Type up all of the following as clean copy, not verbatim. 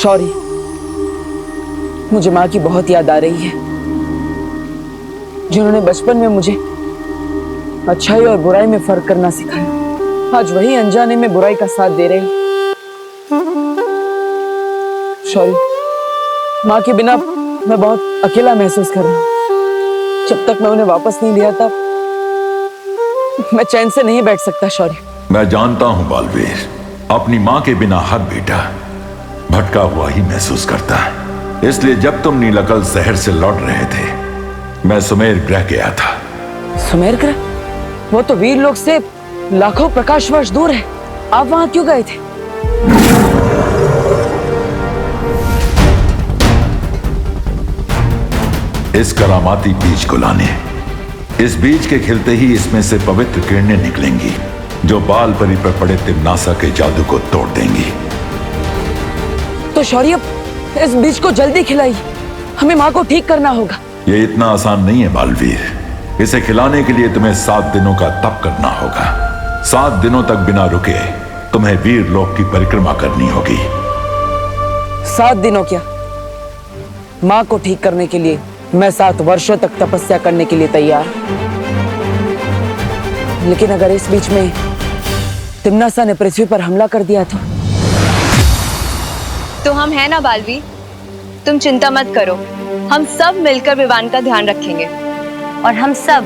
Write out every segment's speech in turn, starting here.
शौर्य, मुझे माँ की बहुत याद आ रही है, जिन्होंने बचपन में मुझे अच्छाई और बुराई में फर्क करना सिखाया। आज वही अनजाने में बुराई का साथ दे रही। शौर्य, माँ के बिना मैं बहुत अकेला महसूस कर रहा हूँ। जब तक मैं उन्हें वापस नहीं लिया था, मैं चैन से नहीं बैठ सकता। शौर्य, मैं जानता हूं बालवीर, अपनी माँ के बिना हर बेटा भटका हुआ ही महसूस करता है। इसलिए जब तुम नीलकल शहर से लौट रहे थे, मैं सुमेर ग्रह गया था। सुमेर ग्रह? वो तो वीर लोक से लाखों प्रकाश वर्ष दूर है। आप वहां क्यों गए थे? इस करामाती बीज को लाने। इस बीज के खिलते ही इसमें से पवित्र किरणें निकलेंगी, जो बाल परी पर पड़े तिम्नासा के जादू को तोड़ देंगी। तो शौर्य, इस बीज को जल्दी खिलाइए, हमें माँ को ठीक करना होगा। ये इतना आसान नहीं है बालवीर। इसे खिलाने के लिए तुम्हें 7 दिनों का तप करना होगा। 7 दिनों तक बिना रुके तुम्हें वीर लोक की परिक्रमा करनी होगी। 7 दिनों क्या? माँ को ठीक करने के लिए मैं 7 वर्षों तक तपस्या करने के लिए तैयार। लेकिन अगर इस बीच में तिम्नासा ने पृथ्वी पर हमला कर दिया तो हम हैं ना बालवीर, तुम चिंता मत करो। हम सब मिलकर विवान का ध्यान रखेंगे और हम सब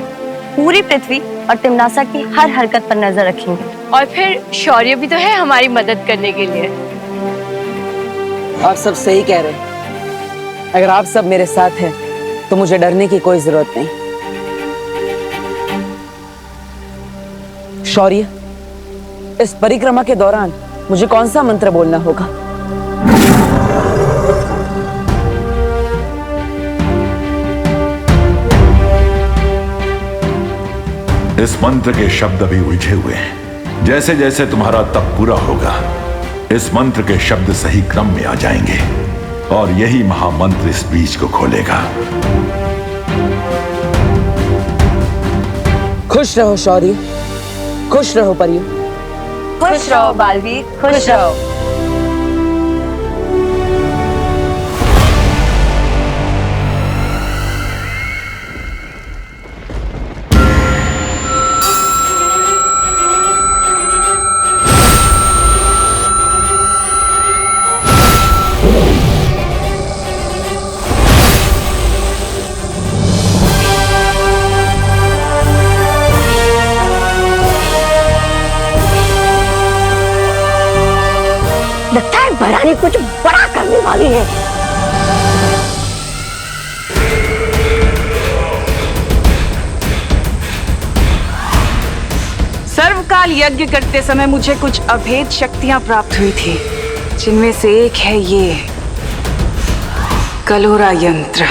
पूरी पृथ्वी और तिम्नासा की हर हरकत पर नजर रखेंगे। और फिर शौर्य भी तो है हमारी मदद करने के लिए। आप सब सही कह रहे हैं। अगर आप सब मेरे साथ हैं तो मुझे डरने की कोई जरूरत नहीं। शौर्य, इस परिक्रमा के दौरान मुझे कौन सा मंत्र बोलना होगा? इस मंत्र के शब्द अभी उलझे हुए हैं। जैसे जैसे तुम्हारा तप पूरा होगा, इस मंत्र के शब्द सही क्रम में आ जाएंगे और यही महामंत्र इस बीज को खोलेगा। खुश रहो शौर्य, खुश रहो परियों। खुश रहो बालवीर, खुश रहो। लगता है भरानी कुछ बड़ा करने वाली है। सर्वकाल यज्ञ करते समय मुझे कुछ अभेद शक्तियां प्राप्त हुई थी, जिनमें से एक है ये कलोरा यंत्र।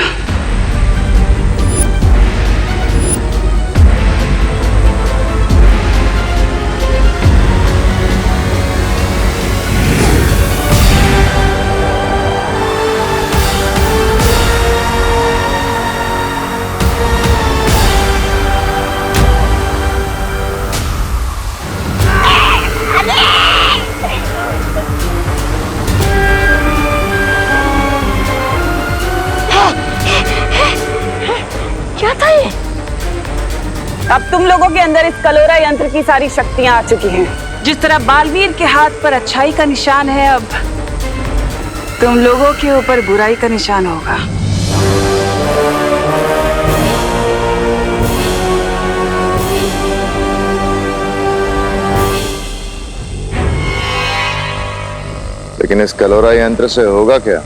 अब तुम लोगों के अंदर इस कलोरा यंत्र की सारी शक्तियां आ चुकी हैं। जिस तरह बालवीर के हाथ पर अच्छाई का निशान है, अब तुम लोगों के ऊपर बुराई का निशान होगा। लेकिन इस कलोरा यंत्र से होगा क्या?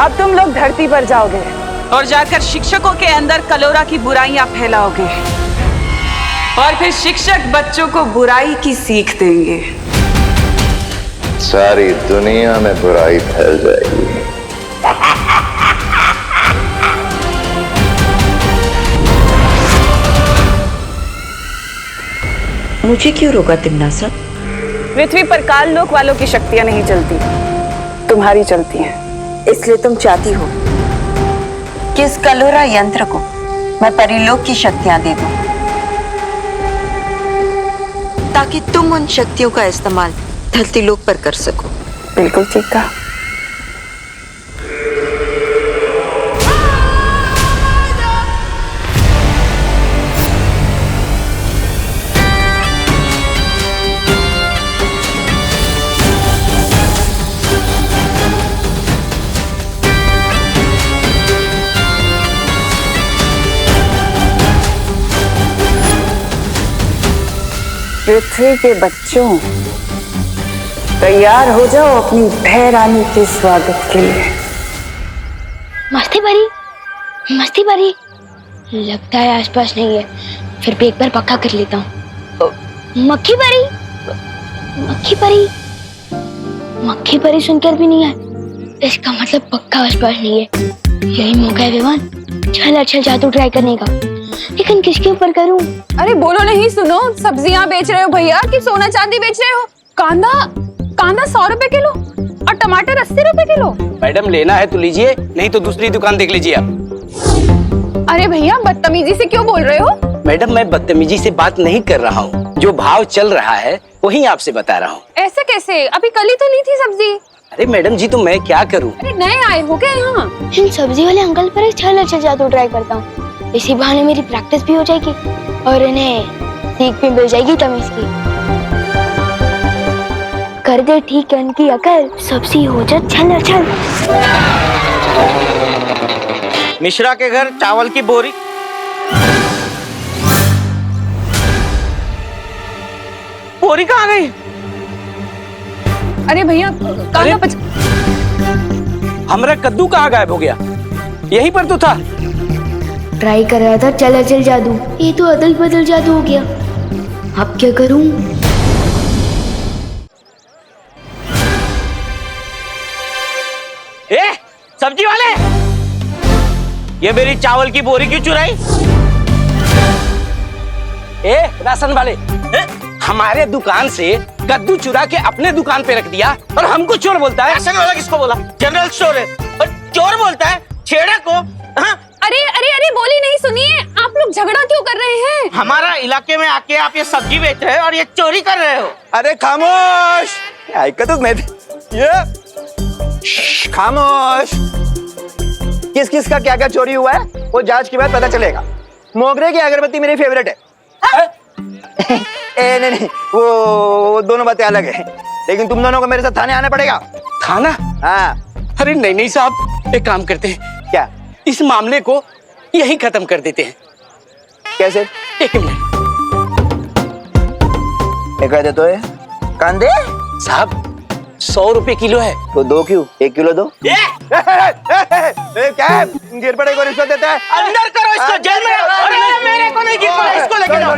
अब तुम लोग धरती पर जाओगे और जाकर शिक्षकों के अंदर कलोरा की बुराइयां फैलाओगे और फिर शिक्षक बच्चों को बुराई की सीख देंगे। सारी दुनिया में बुराई फैल जाएगी। मुझे क्यों रोका तिम्नासा? पृथ्वी पर काल लोक वालों की शक्तियां नहीं चलती, तुम्हारी चलती हैं। इसलिए तुम चाहती हो कि इस कलोरा यंत्र को मैं परिलोक की शक्तियां दे दूं, ताकि तुम उन शक्तियों का इस्तेमाल धरती लोक पर कर सको। बिल्कुल ठीक कहा। पृथ्वी के बच्चों, तैयार हो जाओ अपनी भै रानी के स्वागत के लिए। मस्ती भरी लगता है आसपास नहीं है, फिर भी एक बार पक्का कर लेता हूँ। मक्खी परी सुनकर भी नहीं है, इसका मतलब पक्का आसपास नहीं है। यही मौका है विवान, चल अच्छा जादू ट्राई करने का, लेकिन किसके ऊपर करूँ? अरे बोलो नहीं, सुनो, सब्जियां बेच रहे हो भैया कि सोना चांदी बेच रहे हो? कांदा 100 रुपए किलो और टमाटर 80 रुपए किलो। मैडम लेना है तो लीजिए, नहीं तो दूसरी दुकान देख लीजिए आप। अरे भैया बदतमीजी से क्यों बोल रहे हो? मैडम मैं बदतमीजी से बात नहीं कर रहा हूँ, जो भाव चल रहा है वही आपसे बता रहा हूँ। ऐसे कैसे? अभी कल ही तो ली थी सब्जी। अरे मैडम जी तो मैं क्या करूँ? अरे नए आए हो क्या यहाँ? इन सब्जी वाले अंकल पर एक चल अच्छा जादू ट्राई करता हूँ, इसी बहाने मेरी प्रैक्टिस भी हो जाएगी और इन्हें सीख भी मिल जाएगी तमीज की। कर दे ठीक है इनकी अकल, सब्जी हो जा छल छल। मिश्रा के घर चावल की बोरी। बोरी कहाँ गई? अरे भैया हमारा कद्दू कहाँ गायब हो गया? यहीं पर तो था। ट्राई कर रहा था चल अचल जादू, ये तो अदल बदल जादू हो गया। अब क्या करूं? सब्जी वाले, ये मेरी चावल की बोरी क्यों चुराई? राशन वाले, हमारे दुकान से कद्दू चुरा के अपने दुकान पे रख दिया और हमको चोर बोलता है। राशन वाला किसको बोला? जनरल स्टोर है और चोर बोलता है छेड़ा को। हाँ? अरे बोली नहीं, सुनिए, आप लोग झगड़ा क्यों कर रहे हैं? हमारा इलाके में आके आप ये सब्जी बेच रहे हो और ये चोरी कर रहे हो। अरे खामोश, खामोश। किस किस का क्या क्या चोरी हुआ है वो जांच के बाद पता चलेगा। मोगरे की अगरबत्ती मेरी फेवरेट है। नहीं, वो दोनों बातें अलग है, लेकिन तुम दोनों को मेरे साथ थाने आना पड़ेगा। थाना? हाँ। अरे नहीं साहब, एक काम करते हैं। क्या? इस मामले को यही खत्म कर देते हैं। कैसे? एक मिनट। कह दे तो कांदे साहब 100 रुपए किलो है। तो 2 क्यों? 1 किलो दो। क्या है? गिर पड़े को रिश्वत देता है? अंदर करो इसको, जेल में। अरे मेरे को नहीं गिर पड़ा, इसको लेके जाओ।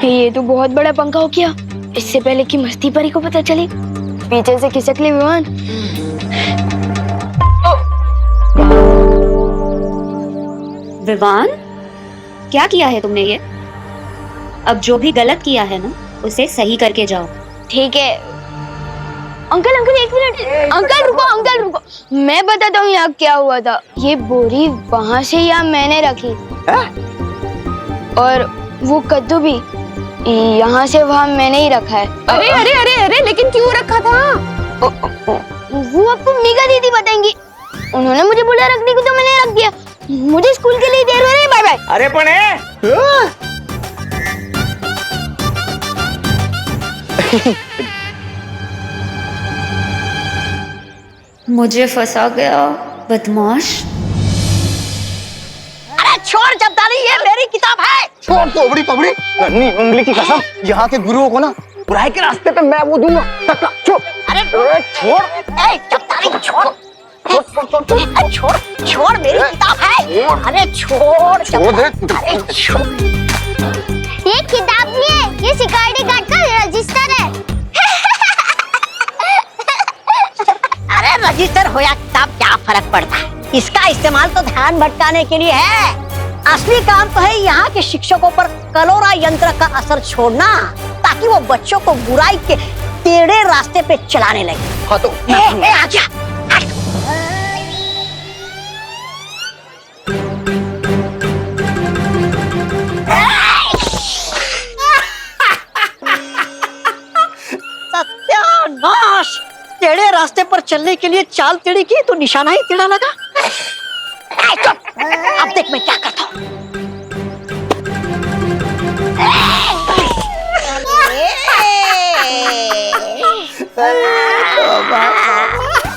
ये तो बहुत बड़ा पंखा हो गया। इससे पहले कि मस्ती परी को पता चले, पीछे से खिसक ले विमान। विवान, क्या किया है तुमने ये? अब जो भी गलत किया है ना, उसे सही करके जाओ। ठीक है। अंकल एक मिनट। अंकल रुको, मैं बताता हूँ यहाँ क्या हुआ था। ये बोरी वहाँ से यहाँ मैंने रखी और वो कद्दू भी यहाँ से वहाँ मैंने ही रखा है। अरे लेकिन क्यों रखा था? वो आपको मीगा दीदी बताएंगी। उन्होंने मुझे बोला रखने को तो मैंने रख दिया। मुझे स्कूल के लिए देर हो रही है, बाय बाय। अरे पने मुझे फंसा गया बदमाश। अरे छोड़ जब्दारी, ये मेरी किताब है। छोड़ तोबड़ी पबड़ी, नन्ही उंगली की कसम, यहाँ के गुरुओं को ना बुराई के रास्ते पे मैं वो दूंगा। छोड़। अरे छोड़, जब्दारी छोड़। छोड़ मेरी किताब है। अरे छोड़ अरे छोड़। ये किताब नहीं है, ये सिक्योरिटी गार्ड का रजिस्टर है। अरे रजिस्टर हो या किताब क्या फर्क पड़ता है? इसका इस्तेमाल तो ध्यान भटकाने के लिए है। असली काम तो है यहाँ के शिक्षकों पर कलोरा यंत्र का असर छोड़ना, ताकि वो बच्चों को बुराई के टेढ़े रास्ते पे चलाने लगे। हाँ तो आजा। सत्यानाश! टेढ़े रास्ते पर चलने के लिए चाल टेढ़ी की तो निशाना ही टेढ़ा लगा। अब देख मैं क्या करता हूँ।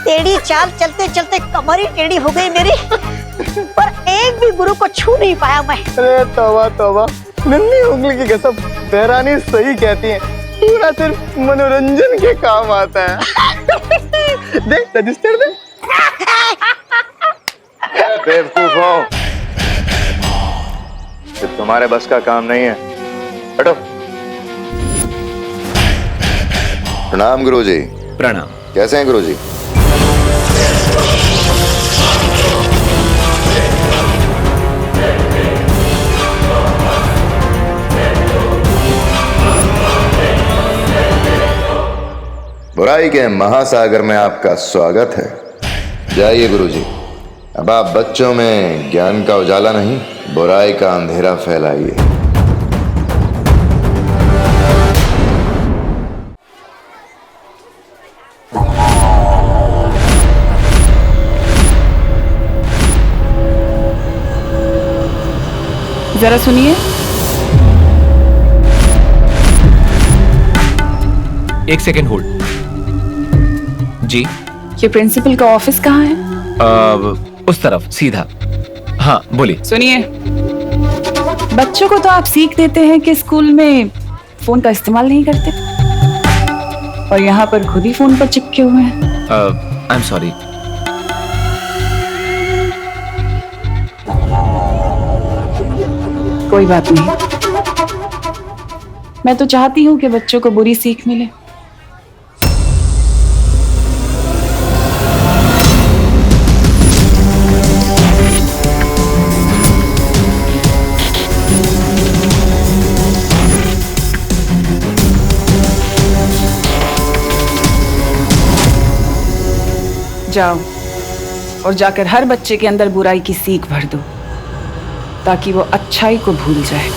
टेढ़ी चाल चलते चलते कमर ही टेढ़ी हो गई मेरी, पर एक भी गुरु को छू नहीं पाया मैं। अरे तौबा तौबा, नन्ही उंगली की कसम, तेहरानी सही कहती है, पूरा सिर्फ मनोरंजन के काम आता है। देख रजिस्टर दे। बेवकूफ हो, ये तुम्हारे बस का काम नहीं है, हटो। प्रणाम गुरुजी। प्रणाम। कैसे हैं गुरुजी? बुराई के महासागर में आपका स्वागत है। जाइए गुरुजी, अब आप बच्चों में ज्ञान का उजाला नहीं, बुराई का अंधेरा फैलाइए। जरा सुनिए। एक सेकेंड होल्ड। जी, ये प्रिंसिपल का ऑफिस कहाँ है? उस तरफ सीधा। हाँ बोलिए। सुनिए, बच्चों को तो आप सीख देते हैं कि स्कूल में फोन का इस्तेमाल नहीं करते, और यहाँ पर खुद ही फोन पर चिपके हुए हैं। I am sorry. कोई बात नहीं, मैं तो चाहती हूँ कि बच्चों को बुरी सीख मिले। जाओ और जाकर हर बच्चे के अंदर बुराई की सीख भर दो, ताकि वो अच्छाई को भूल जाए।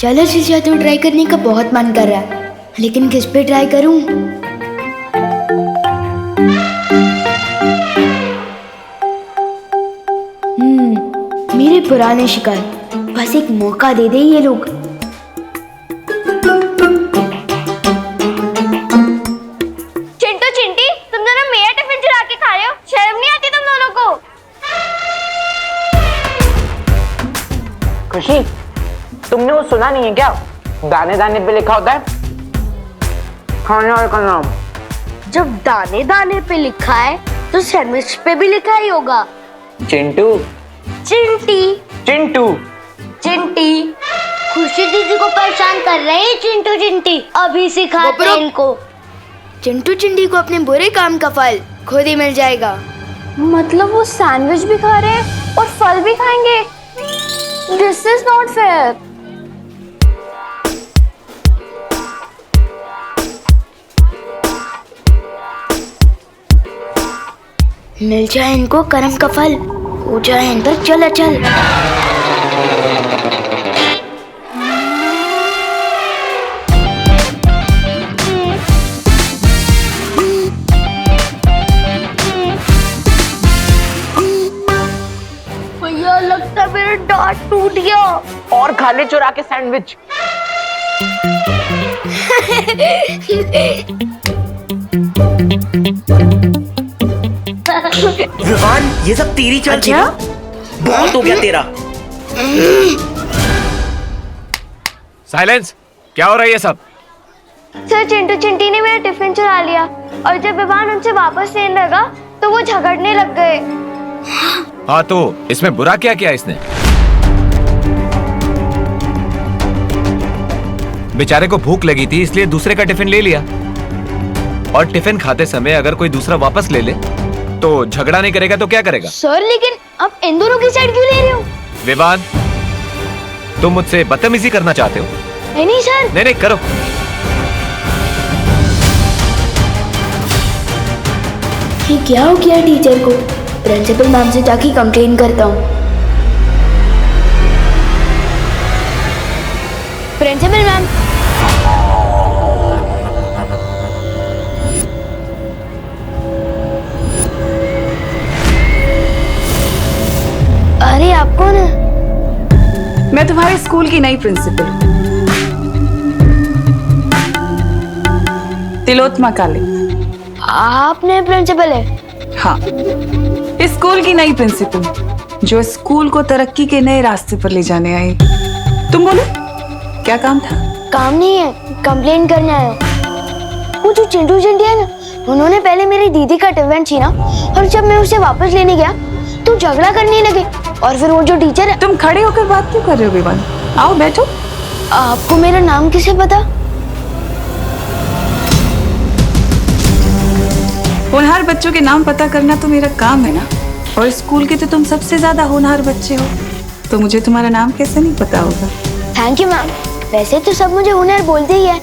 चलो शीशा तो ट्राई करने का बहुत मन कर रहा है, लेकिन किस पे ट्राई करूं? मेरे पुराने शिकार, बस एक मौका दे दे ये लोग। चिंटू चिंटी, तुम दोनों मेरा टिफिन चुरा के खा रहे हो, शर्म नहीं आती तुम दोनों को? खुशी, तुमने वो सुना नहीं है क्या? दाने दाने पे लिखा होता है खाने वाले का नाम। जब दाने दाने पे लिखा है तो सैंडविच पे भी लिखा ही होगा। चिंटू। चिंटी। चिंटू। चिंटी। खुशी दीदी को परेशान कर रहे हैं चिंटू चिंटी, अभी सिखाते हैं इनको। चिंटू चिंटी को अपने बुरे काम का फल खुद ही मिल जाएगा। मतलब वो सैंडविच भी खा रहे हैं और फल भी खाएंगे? This is not fair. मिल जाए इनको कर्म का फल, हो जाए इनका चल अचल। भैया लगता है मेरा दांत टूट गया। और खा ले चुरा के सैंडविच। विवान, ये सब तेरी चाल थी ना? बहुत हो गया तेरा। साइलेंस। क्या हो रहा है ये सब? सर, चिंटू चिंटी ने मेरा टिफिन चुरा लिया, और जब विवान उनसे वापस लेने लगा तो वो झगड़ने लग गए। हाँ, तो इसमें बुरा क्या किया इसने? बेचारे को भूख लगी थी इसलिए दूसरे का टिफिन ले लिया, और टिफिन खाते समय अगर कोई दूसरा वापस ले ले तो झगड़ा नहीं करेगा तो क्या करेगा? सर, लेकिन आप इन दोनों की साइड क्यों ले रहे हो? विवान, तुम मुझसे बदतमीजी करना चाहते हो? नहीं सर। नहीं करो। ये क्या हो गया टीचर को? प्रिंसिपल मैम से जाके कंप्लेन करता हूँ। प्रिंसिपल मैम, अरे आप कौन है? मैं तुम्हारे स्कूल की नई प्रिंसिपल हूँ। तिलोत्तमा काले। आप नए प्रिंसिपल है? हाँ, इस स्कूल की नई प्रिंसिपल जो स्कूल को तरक्की के नए रास्ते पर ले जाने आई। तुम बोलो, क्या काम था? काम नहीं है, कंप्लेन करने आया हूँ। वो जो चिंटू चिंटी है ना, उन्होंने पहले मेरी दीदी का टिफिन छीना और जब मैं उसे वापस लेने गया तो झगड़ा करने लगे। और फिर वो जो टीचर है। तुम खड़े होकर बात क्यों कर रहे हो विवान? आओ बैठो। आपको मेरा नाम कैसे पता? होनहार बच्चों के नाम पता करना तो मेरा काम है ना, और स्कूल के तो तुम सबसे ज्यादा होनहार बच्चे हो, तो मुझे तुम्हारा नाम कैसे नहीं पता होगा? Thank you ma'am. वैसे तो सब मुझे होनहार बोलते ही है,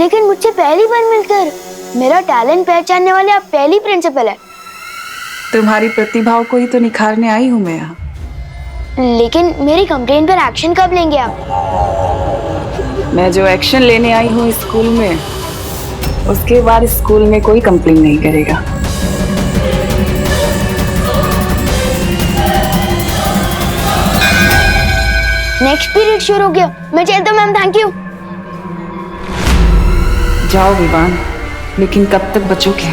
लेकिन मुझसे पहली बार मिलकर मेरा टैलेंट पहचानने वाले आप पहली प्रिंसिपल है। तुम्हारी प्रतिभाओं को ही तो निखारने आई हूँ मैं यहाँ। लेकिन मेरी कंप्लेन पर एक्शन कब लेंगे आप? मैं जो एक्शन लेने आई हूँ इस स्कूल में, उसके बाद स्कूल में कोई कंप्लेन नहीं करेगा। नेक्स्ट पीरियड शुरू हो गया, मैं चलता हूँ मैम। Thank you. जाओ विवान, लेकिन कब तक बचोगे?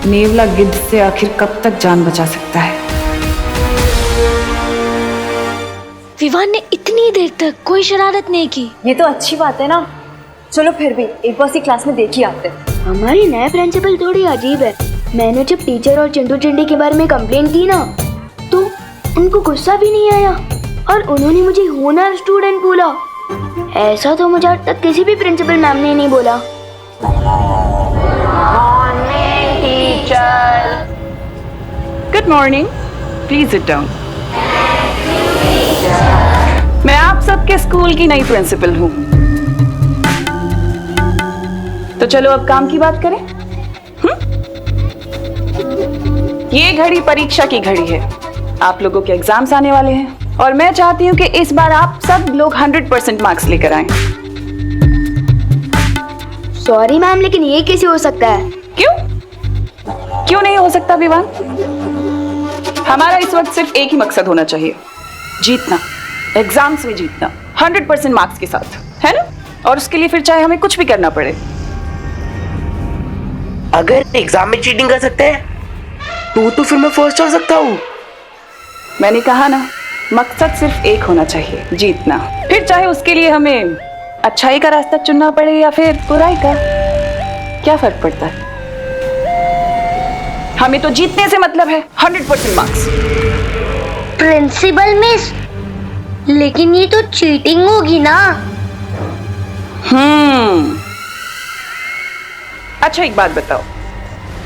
नेवला गिद्ध से आखिर कब तक जान बचा सकता है? विवान ने इतनी देर तक कोई शरारत नहीं की। ये तो अच्छी बात है ना। चलो फिर भी एक बार सी क्लास में देख ही आते हैं। हमारी नए प्रिंसिपल थोड़ी अजीब है। मैंने जब टीचर और चिंटू चिंटी के बारे में कंप्लेन की ना, तो उनको गुस्सा भी नहीं आया और उन्होंने मुझे होनहार स्टूडेंट बोला। ऐसा तो मुझे आज तक किसी भी प्रिंसिपल मैम ने नहीं बोला। Good morning, please sit down. मैं आप सबके स्कूल की नई प्रिंसिपल हूँ, तो चलो अब काम की बात करें। ये घड़ी परीक्षा की घड़ी है। आप लोगों के एग्जाम्स आने वाले हैं और मैं चाहती हूँ कि इस बार आप सब लोग 100% मार्क्स लेकर आएं। सॉरी मैम, लेकिन ये कैसे हो सकता है? क्यों नहीं हो सकता विवान? हमारा इस वक्त सिर्फ एक ही मकसद होना चाहिए, जीतना, एग्जाम्स में जीतना 100% मार्क्स के साथ, है ना? और उसके लिए फिर चाहे हमें कुछ भी करना पड़े। अगर एग्जाम में चीटिंग कर सकते हैं तो फिर मैं फर्स्ट हो सकता हूँ। मैंने कहा ना, मकसद सिर्फ एक होना चाहिए, जीतना। फिर चाहे उसके लिए हमें अच्छाई का रास्ता चुनना पड़े या फिर बुराई का, क्या फर्क पड़ता है? हमें तो जीतने से मतलब है, 100% मार्क्स। प्रिंसिपल मिस, लेकिन ये तो चीटिंग होगी ना। अच्छा एक बात बताओ,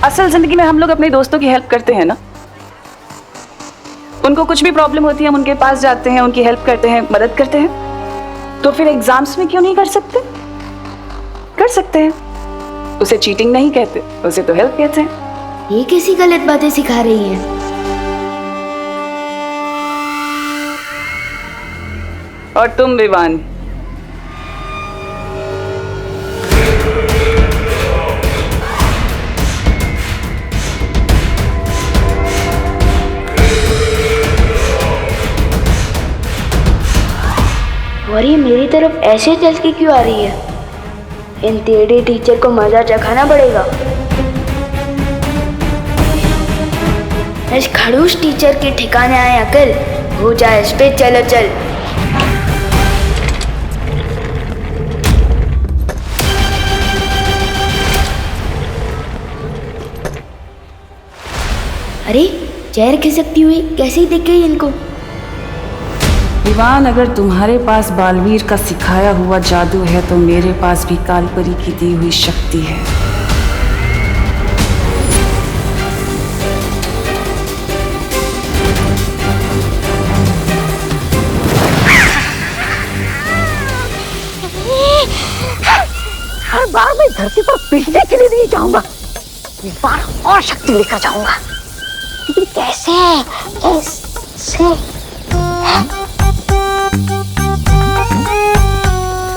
असल जिंदगी में हम लोग अपने दोस्तों की हेल्प करते हैं ना? उनको कुछ भी प्रॉब्लम होती है, हम उनके पास जाते हैं, उनकी हेल्प करते हैं, मदद करते हैं। तो फिर एग्जाम्स में क्यों नहीं कर सकते? कर सकते हैं। उसे चीटिंग नहीं कहते, उसे तो हेल्प कहते हैं। ये कैसी गलत बातें सिखा रही है? और तुम विवान, और ये मेरी तरफ ऐसे चल के क्यों आ रही है? इन टेढ़े टीचर को मजा चखाना पड़ेगा। इस खड़ूस टीचर के ठिकाने आए अकल, हो जाए इस पे चलो चल। अरे चेहर खिसकती हुई कैसे ही दिख गई इनको? विवान, अगर तुम्हारे पास बालवीर का सिखाया हुआ जादू है तो मेरे पास भी कालपरी की दी हुई शक्ति है। हर बार मैं धरती पर पीटने के लिए नहीं जाऊंगा, इस बार और शक्ति लेकर जाऊंगा। लेकिन कैसे?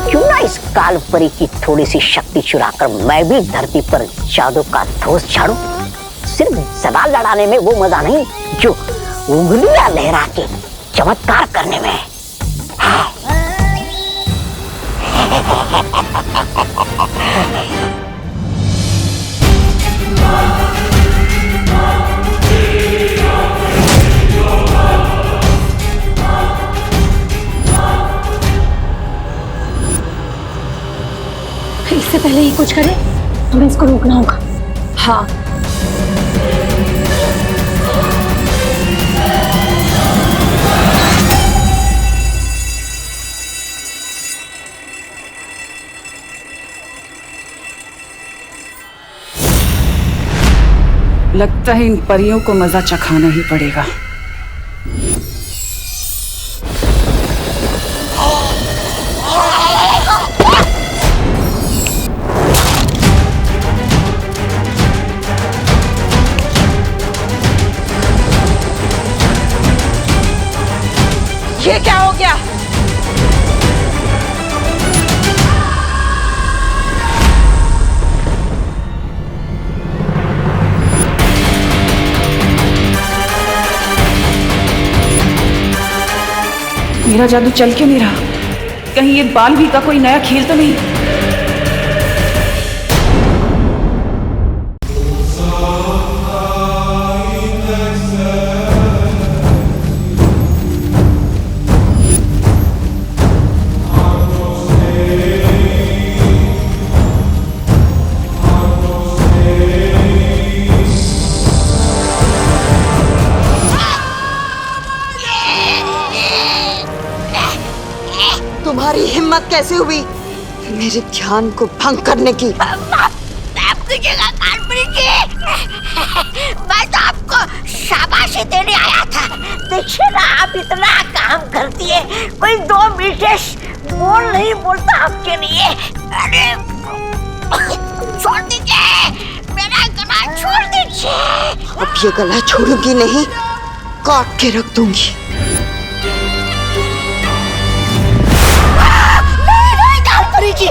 क्यों ना इस कालपरी की थोड़ी सी शक्ति चुराकर मैं भी धरती पर जादू का धोस झाड़ू। सिर्फ सवाल लड़ाने में वो मजा नहीं जो उंगलियां लहरा के चमत्कार करने में है। इससे पहले ही कुछ करे, हमें इसको रोकना होगा। हाँ, लगता है इन परियों को मजा चखाना ही पड़ेगा। ये क्या हो गया? मेरा जादू चल क्यों नहीं रहा? कहीं ये बालवी का कोई नया खेल तो नहीं? तुम्हारी हिम्मत कैसे हुई मेरे ध्यान को भंग करने की? मैं तो आपको शाबाशी देने आया था। देखिए ना, आप इतना काम करती है, कोई 2 मिनट बोल नहीं बोलता आपके लिए। अरे छोड़ दीजिए, मेरा गला छोड़ दीजिए। अब ये गला छोड़ूंगी नहीं, काट के रख दूंगी। जी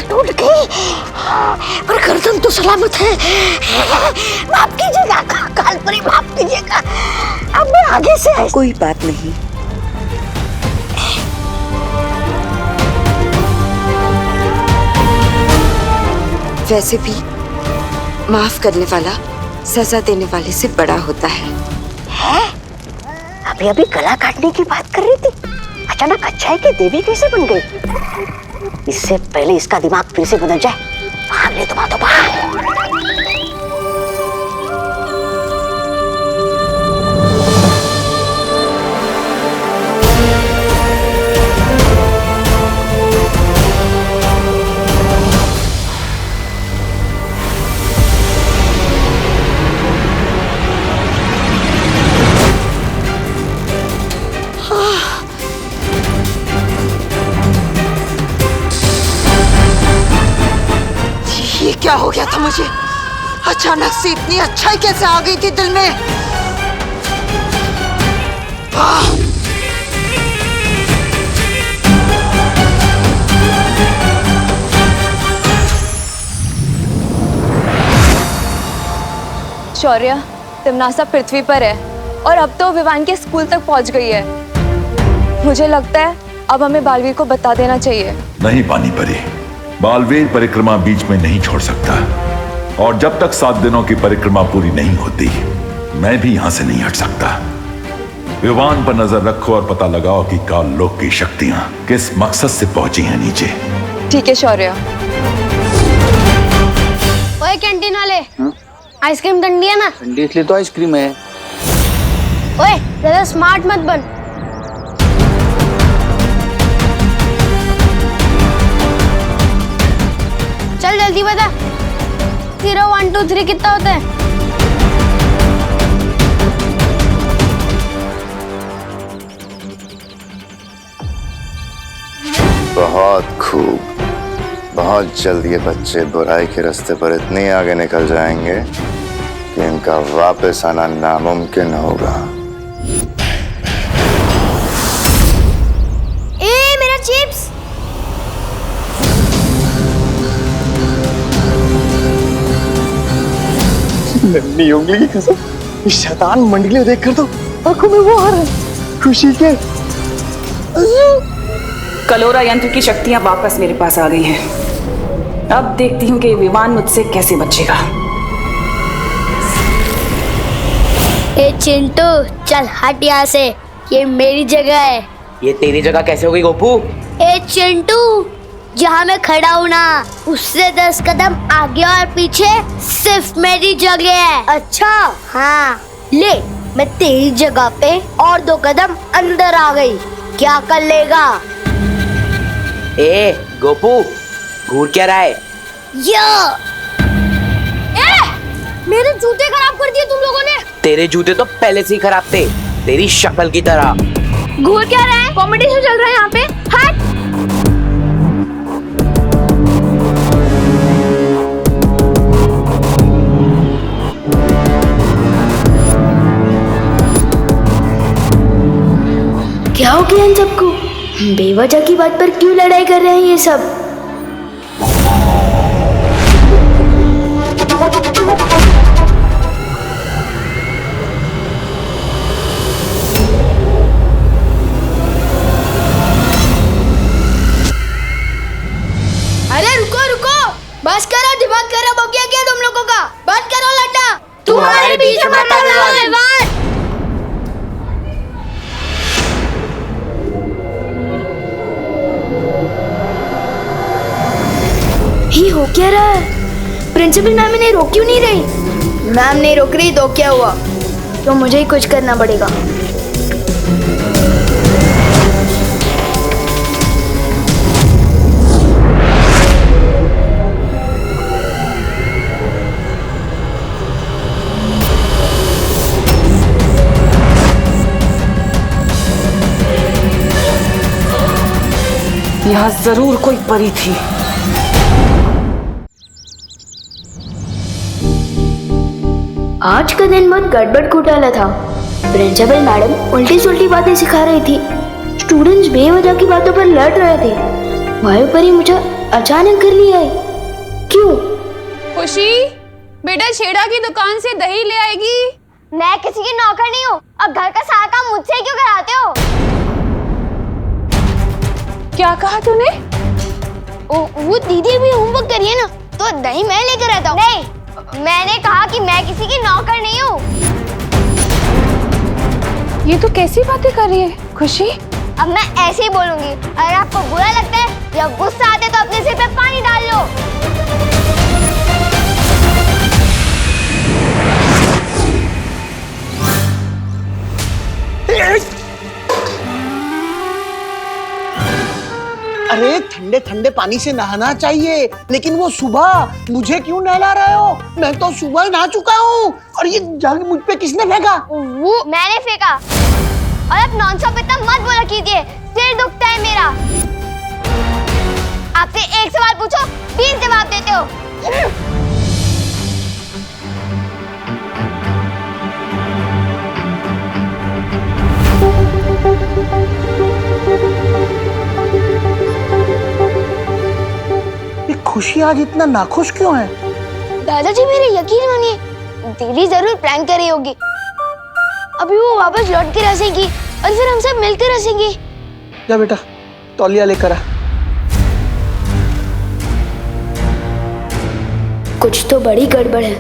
टूट गई, पर गर्दन तो सलामत है। माफ कीजिएगा कालपरी, माफ कीजिएगा। अब मैं आगे से कोई बात नहीं। वैसे भी माफ करने वाला सजा देने वाले से बड़ा होता है। अभी अभी गला काटने की बात कर रही थी, अचानक अच्छाई की देवी कैसे बन गई? इससे पहले इसका दिमाग फिर से बदल जाए, भाग ले तुम, तो भाग। क्या हो गया था मुझे? अचानक से इतनी अच्छाई कैसे आ गई थी दिल में? शौर्य, तिमनासा पृथ्वी पर है और अब तो विवान के स्कूल तक पहुंच गई है। मुझे लगता है अब हमें बालवीर को बता देना चाहिए। नहीं पानी परी, बालवीर परिक्रमा बीच में नहीं छोड़ सकता, और जब तक 7 दिनों की परिक्रमा पूरी नहीं होती मैं भी यहां से नहीं हट सकता। विवान पर नजर रखो और पता लगाओ कि काल लोक की शक्तियां किस मकसद से पहुंची हैं नीचे। ठीक है शौर्य। ओए कैंटीन वाले, आइसक्रीम ठंडी है ना? ठंडी इसलिए तो आइसक्रीम है। ओए ज्यादा स्मार्ट मत बन। चल जल्दी बता, 0 1 2 3 कितना होता है? बहुत खूब, बहुत जल्द ये बच्चे बुराई के रास्ते पर इतने आगे निकल जाएंगे कि इनका वापस आना नामुमकिन होगा। ए मेरा अपनी उंगली की कसम, इस शैतान मंडली को देखकर तो आंखों में वो आ रहा है खुशी के। कलोरा यंत्र की शक्तियां वापस मेरे पास आ गई हैं। अब देखती हूँ कि विवान मुझसे कैसे बचेगा। ए चिंटू चल हट यहाँ से, ये मेरी जगह है। ये तेरी जगह कैसे हो गई गोपू? ए चिंटू, जहाँ मैं खड़ा हूँ ना उससे 10 कदम आगे और पीछे सिर्फ मेरी जगह है। अच्छा हाँ, ले मैं तेरी जगह पे और 2 कदम अंदर आ गई, क्या कर लेगा? ए गोपू, घूर क्या रहा है? मेरे जूते खराब कर दिए तुम लोगों ने। तेरे जूते तो पहले से ही खराब थे, तेरी शक्ल की तरह। घूर क्या रहा है? कॉम्पिटिशन चल रहा है यहाँ पे। हट। क्या हो गया इन सबको? बेवजह की बात पर क्यों लड़ाई कर रहे हैं ये सब? अरे रुको रुको, बस करो, दिमाग खराब हो गया क्या तुम लोगों का? बंद करो लड्डा, तुम्हारे बीच में मत आओ। ये हो क्या रहा है? प्रिंसिपल मैम इन्हें रोक क्यों नहीं रही? मैम नहीं रोक रही तो क्या हुआ? तो मुझे ही कुछ करना पड़ेगा। यहाँ जरूर कोई परी थी। आज का दिन बहुत गड़बड़ घोटाला था। प्रिंसिपल मैडम उल्टी सुल्टी बातें सिखा रही थी, स्टूडेंट्स बेवजह की बातों पर लड़ रहे थे। वायु परी मुझे अचानक घर ले आई। क्यों? खुशी बेटा छेड़ा की दुकान से दही ले आएगी। मैं किसी की नौकर नहीं हूँ, अब घर का सारा काम मुझसे क्यों कराते हो? क्या कहा तूने? वो दीदी भी होमवर्क करिए ना, तो दही मैं लेकर आता हूँ। नहीं, मैंने कहा कि मैं किसी की नौकर नहीं हूँ। ये तो कैसी बातें कर रही है खुशी? अब मैं ऐसे ही बोलूंगी। अगर आपको बुरा लगता है या गुस्सा आता है तो अपने सिर पे पानी डाल लो। अरे ठंडे ठंडे पानी से नहाना चाहिए, लेकिन वो सुबह मुझे क्यों नहला रहे हो? मैं तो सुबह ही नहा चुका हूँ। और ये जग मुझ पे किसने फेंका? वो मैंने फेंका। और अब नॉनस्टॉप इतना मत बोला कीजिए, सिर दुखता है मेरा। आपसे एक सवाल पूछो 20 जवाब देते हो। खुशी आज इतना नाखुश क्यों है? दादाजी मेरे यकीन मानिए, दीदी जरूर प्रैंक कर रही होगी। अभी वो वापस लौट के हंसेगी और फिर हम सब मिलकर हंसेंगे। जा बेटा तौलिया लेकर आ। कुछ तो बड़ी गड़बड़ है,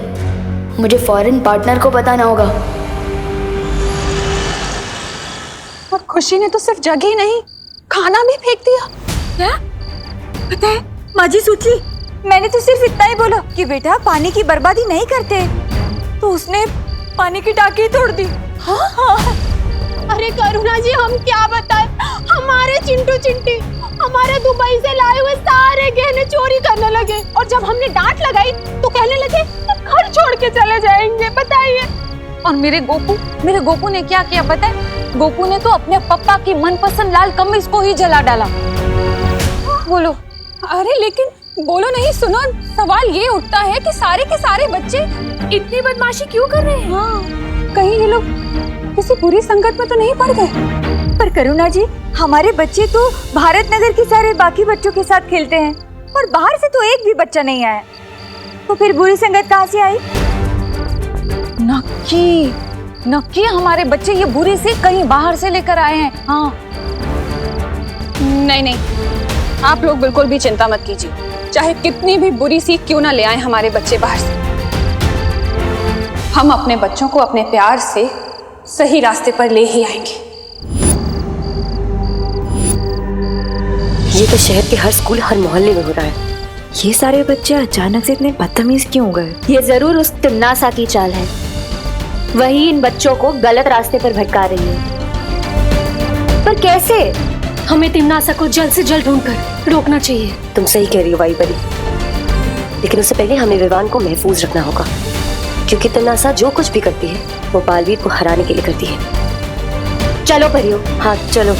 मुझे फॉरेन पार्टनर को बताना होगा। और खुशी ने तो सिर्फ जगह ही नहीं, खाना भी फेंक दिया। क्या? पता है माँ जी सोची, मैंने तो सिर्फ इतना ही बोला कि बेटा पानी की बर्बादी नहीं करते, तो उसने पानी की टाकी तोड़ दी। हाँ हाँ। अरे करुणा जी हम क्या बताएं, हमारे चिंटू चिंटी हमारे दुबई से लाए हुए सारे गहने चोरी करने लगे, और जब हमने डांट लगाई तो कहने लगे घर छोड़ के चले जाएंगे। बताइए। और मेरे गोपू ने क्या किया पता है? गोपू ने तो अपने पापा की मनपसंद लाल कमीज को ही जला डाला। बोलो। अरे लेकिन बोलो नहीं, सुनो, सवाल ये उठता है कि सारे के सारे बच्चे इतनी बदमाशी क्यों कर रहे हैं? हाँ, कहीं ये लोग किसी बुरी संगत में तो नहीं पड़ गए? पर करुणा जी हमारे बच्चे तो भारत नगर के सारे बाकी बच्चों के साथ खेलते हैं, और बाहर से तो एक भी बच्चा नहीं आया, तो फिर बुरी संगत कहाँ से आई? नक्की नक्की हमारे बच्चे ये बुरी सीख कहीं बाहर से लेकर आए हैं। हाँ नहीं नहीं, आप लोग बिल्कुल भी चिंता मत कीजिए, चाहे कितनी भी बुरी सीख क्यों ना ले आए हमारे बच्चे बाहर से, हम अपने बच्चों को अपने प्यार से सही रास्ते पर ले ही आएंगे। ये तो शहर के हर स्कूल हर मोहल्ले में हो रहा है। ये सारे बच्चे अचानक से इतने बदतमीज क्यों हो गए? ये जरूर उस तिन्नासा की चाल है, वही इन बच्चों को गलत रास्ते पर भटका रही है। पर कैसे? हमें तिन्नासा को जल्द से जल्द ढूंढकर रोकना चाहिए। तुम सही कह रही हो वाई परी, लेकिन उससे पहले हमें विवान को महफूज रखना होगा, क्योंकि तिन्नासा जो कुछ भी करती है वो बालवीर को हराने के लिए करती है। चलो परियो। हाँ चलो।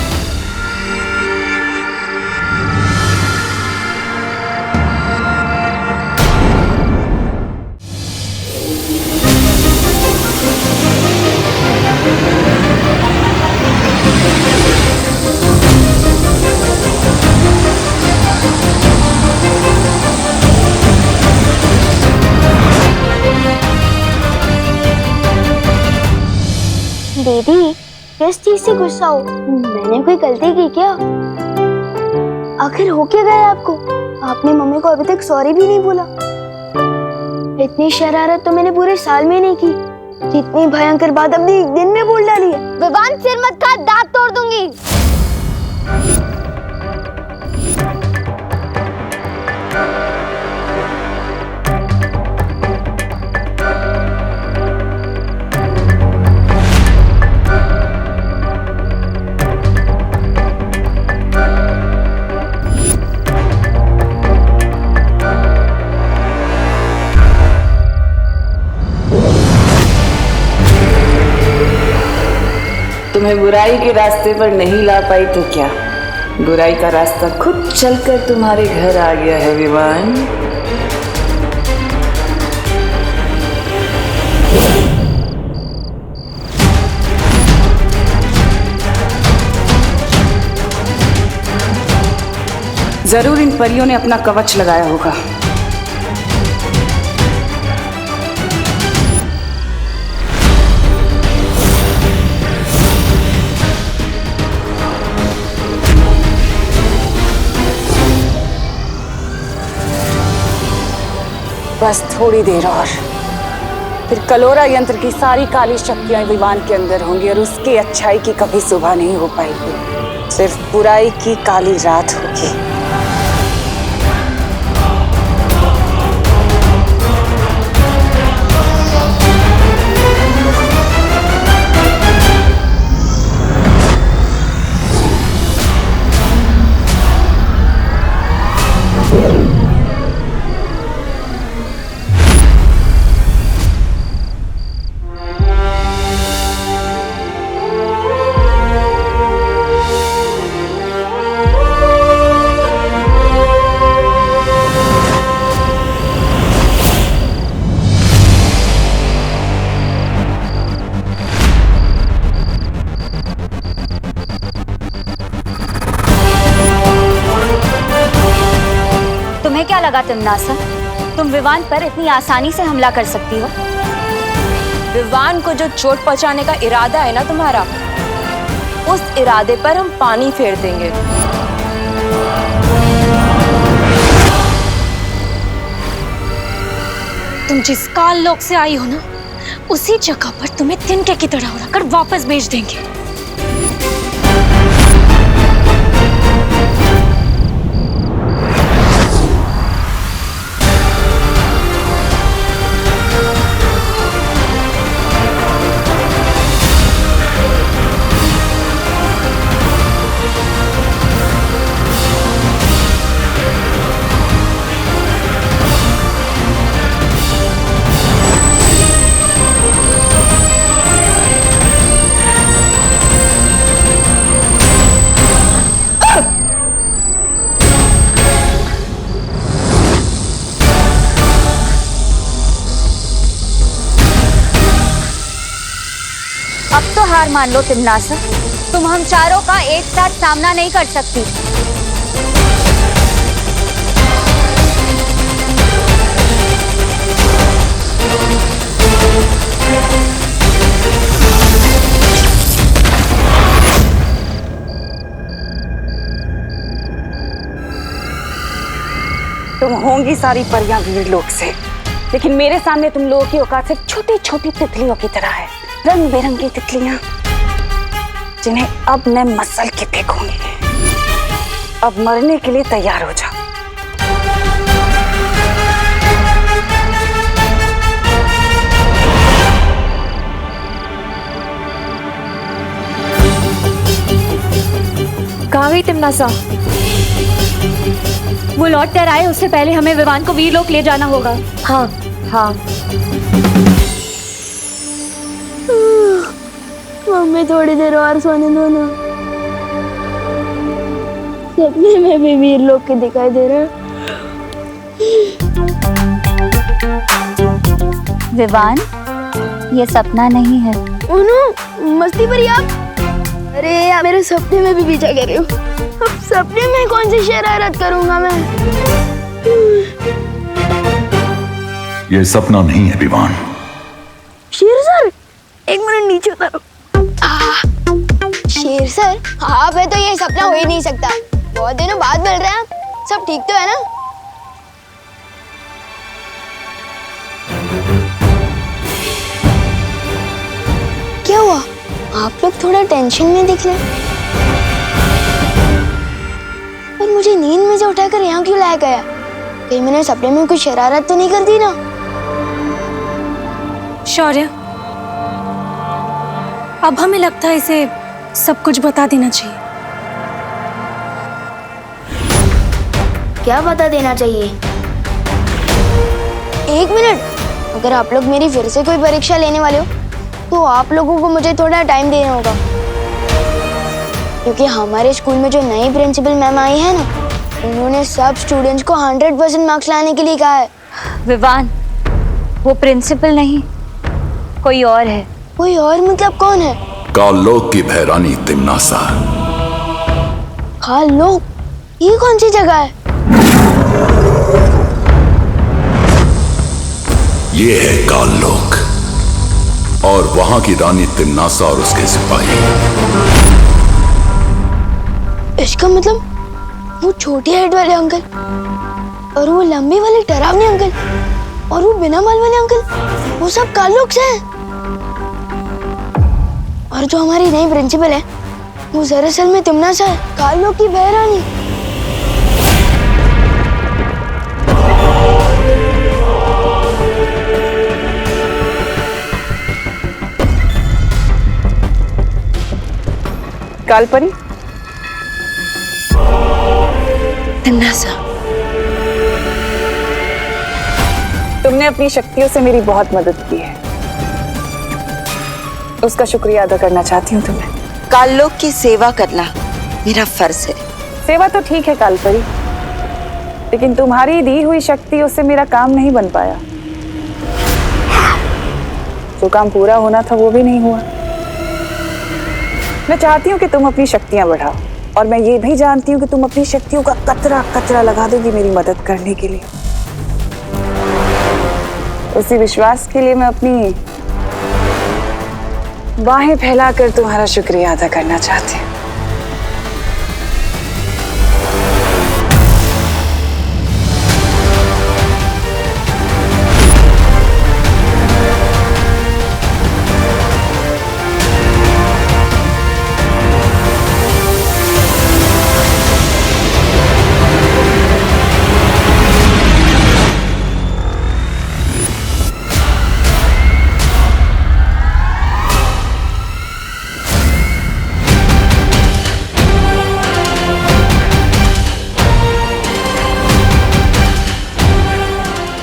दीदी, किस चीज से गुस्सा हो? मैंने कोई गलती की क्या? आखिर हो क्या गया आपको? आपने मम्मी को अभी तक सॉरी भी नहीं बोला। इतनी शरारत तो मैंने पूरे साल में नहीं की, जितनी भयंकर बात अपने एक दिन में बोल डाली है। विवान, सिर मत खा, दांत तोड़ दूंगी। तुम्हें बुराई के रास्ते पर नहीं ला पाई तो क्या, बुराई का रास्ता खुद चलकर तुम्हारे घर आ गया है विवान। जरूर इन परियों ने अपना कवच लगाया होगा। बस थोड़ी देर और, फिर कलोरा यंत्र की सारी काली शक्तियां विवान के अंदर होंगी और उसकी अच्छाई की कभी सुबह नहीं हो पाएगी, सिर्फ बुराई की काली रात होगी। क्या लगा तिन्नासा, तुम विवान पर इतनी आसानी से हमला कर सकती हो? विवान को जो चोट पहुंचाने का इरादा है ना तुम्हारा, उस इरादे पर हम पानी फेर देंगे। तुम जिस काल लोक से आई हो ना, उसी जगह पर तुम्हें तिनके की तरह उड़ाकर वापस भेज देंगे। अब तो हार मान लो तिन्नासा, तुम हम चारों का एक साथ सामना नहीं कर सकती। होंगी सारी परियां वीर लोक से, लेकिन मेरे सामने तुम लोगों की औकात सिर्फ छोटी छोटी तितलियों की तरह है। रंग बिरंगी तितलियां जिन्हें अब मैं मसल के फेंकूंगी। अब मरने के लिए तैयार हो जाओ। कहाँ गई तिमनासा? वो लौट कर आए उससे पहले हमें विवान को वीरलोक ले जाना होगा। हाँ हाँ। मम्मी थोड़ी देर और सोने दो ना। सपने में भी वीरलोक के दिखाई दे रहा है। विवान, ये सपना नहीं है। उन्हों मस्ती भरी आप। अरे यार, मेरे सपने में भी पीछा कर रही हो। अब सपने में कौन सी शरारत करूंगा मैं? ये सपना नहीं है विवान। शेर सर, एक मिनट नीचे उतारो। शेर सर, आप है तो ये सपना हो ही नहीं सकता। बहुत दिनों बाद मिल रहे हैं आप। सब ठीक तो है ना? क्या हुआ? आप लोग थोड़ा टेंशन में दिख रहे हैं। और मुझे नींद में से उठाकर यहाँ क्यों लाया गया? कहीं मैंने सपने में कुछ शरारत तो नहीं कर दी ना? शौर्य, अब हमें लगता है इसे सब कुछ बता देना चाहिए। क्या बता देना चाहिए? एक मिनट, अगर आप लोग मेरी फिर से कोई परीक्षा लेने वाले हो तो आप लोगों को मुझे थोड़ा टाइम देना होगा, क्योंकि हमारे स्कूल में जो नई प्रिंसिपल मैम आई है ना, उन्होंने सब स्टूडेंट्स को 100% मार्क्स लाने के लिए कहा है। विवान, वो प्रिंसिपल नहीं, कोई और है। कोई और मतलब कौन है? काललोक की भैरानी तिमनासा। काललोक? ये कौन सी जगह है? ये है काललोक और वहां की रानी तिमनासा और उसके सिपाही। इसका मतलब वो छोटे हेड वाले अंकल और वो लंबे वाले डरावने अंकल और वो बिना बाल वाले अंकल, वो सब काललोक से हैं। और जो हमारी नई प्रिंसिपल है वो दरअसल में तिमनासा है, काललोक की बहरानी। कालपरी, तिमनासा, तुमने अपनी शक्तियों से मेरी बहुत मदद की है, उसका शुक्रिया अदा करना चाहती हूँ तुम्हें। काललोक की सेवा करना मेरा फर्ज है। सेवा तो ठीक है कालपरी, लेकिन तुम्हारी दी हुई शक्तियों से मेरा काम नहीं बन पाया। जो काम पूरा होना था वो भी नहीं हुआ। मैं चाहती हूँ कि तुम अपनी शक्तियां बढ़ाओ, और मैं ये भी जानती हूँ कि तुम अपनी शक्तियों का कतरा कतरा लगा दोगी मेरी मदद करने के लिए। उसी विश्वास के लिए मैं अपनी बाहें फैलाकर तुम्हारा शुक्रिया अदा करना चाहती हूँ।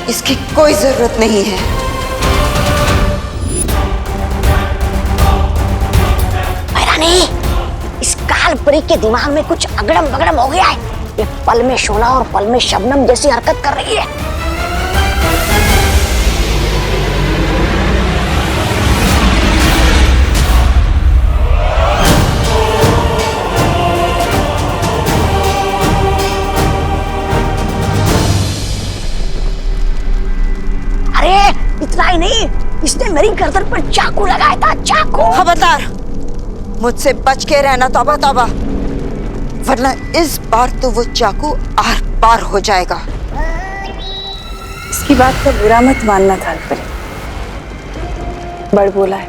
इसकी कोई जरूरत नहीं है। भैरानी, इस कालपरी के दिमाग में कुछ अगड़म बगड़म हो गया है। ये पल में शोला और पल में शबनम जैसी हरकत कर रही है। इतना ही नहीं, इसने मेरी गर्दन पर चाकू लगाया था, चाकू। खबरदार, मुझसे बच के रहना तौबा तौबा, वरना इस बार तो वो चाकू आर पार हो जाएगा। उसकी बात का बुरा मत मानना थालपरी, बड़ बोला है।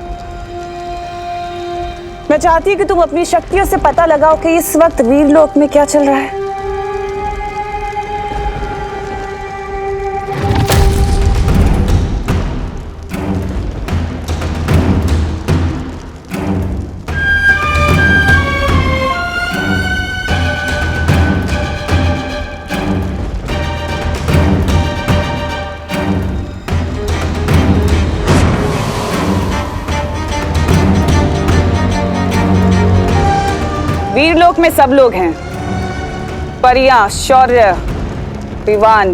मैं चाहती हूँ कि तुम अपनी शक्तियों से पता लगाओ कि इस वक्त वीरलोक में क्या चल रहा है। वीरलोक में सब लोग हैं, परियां, शौर्य, विवान,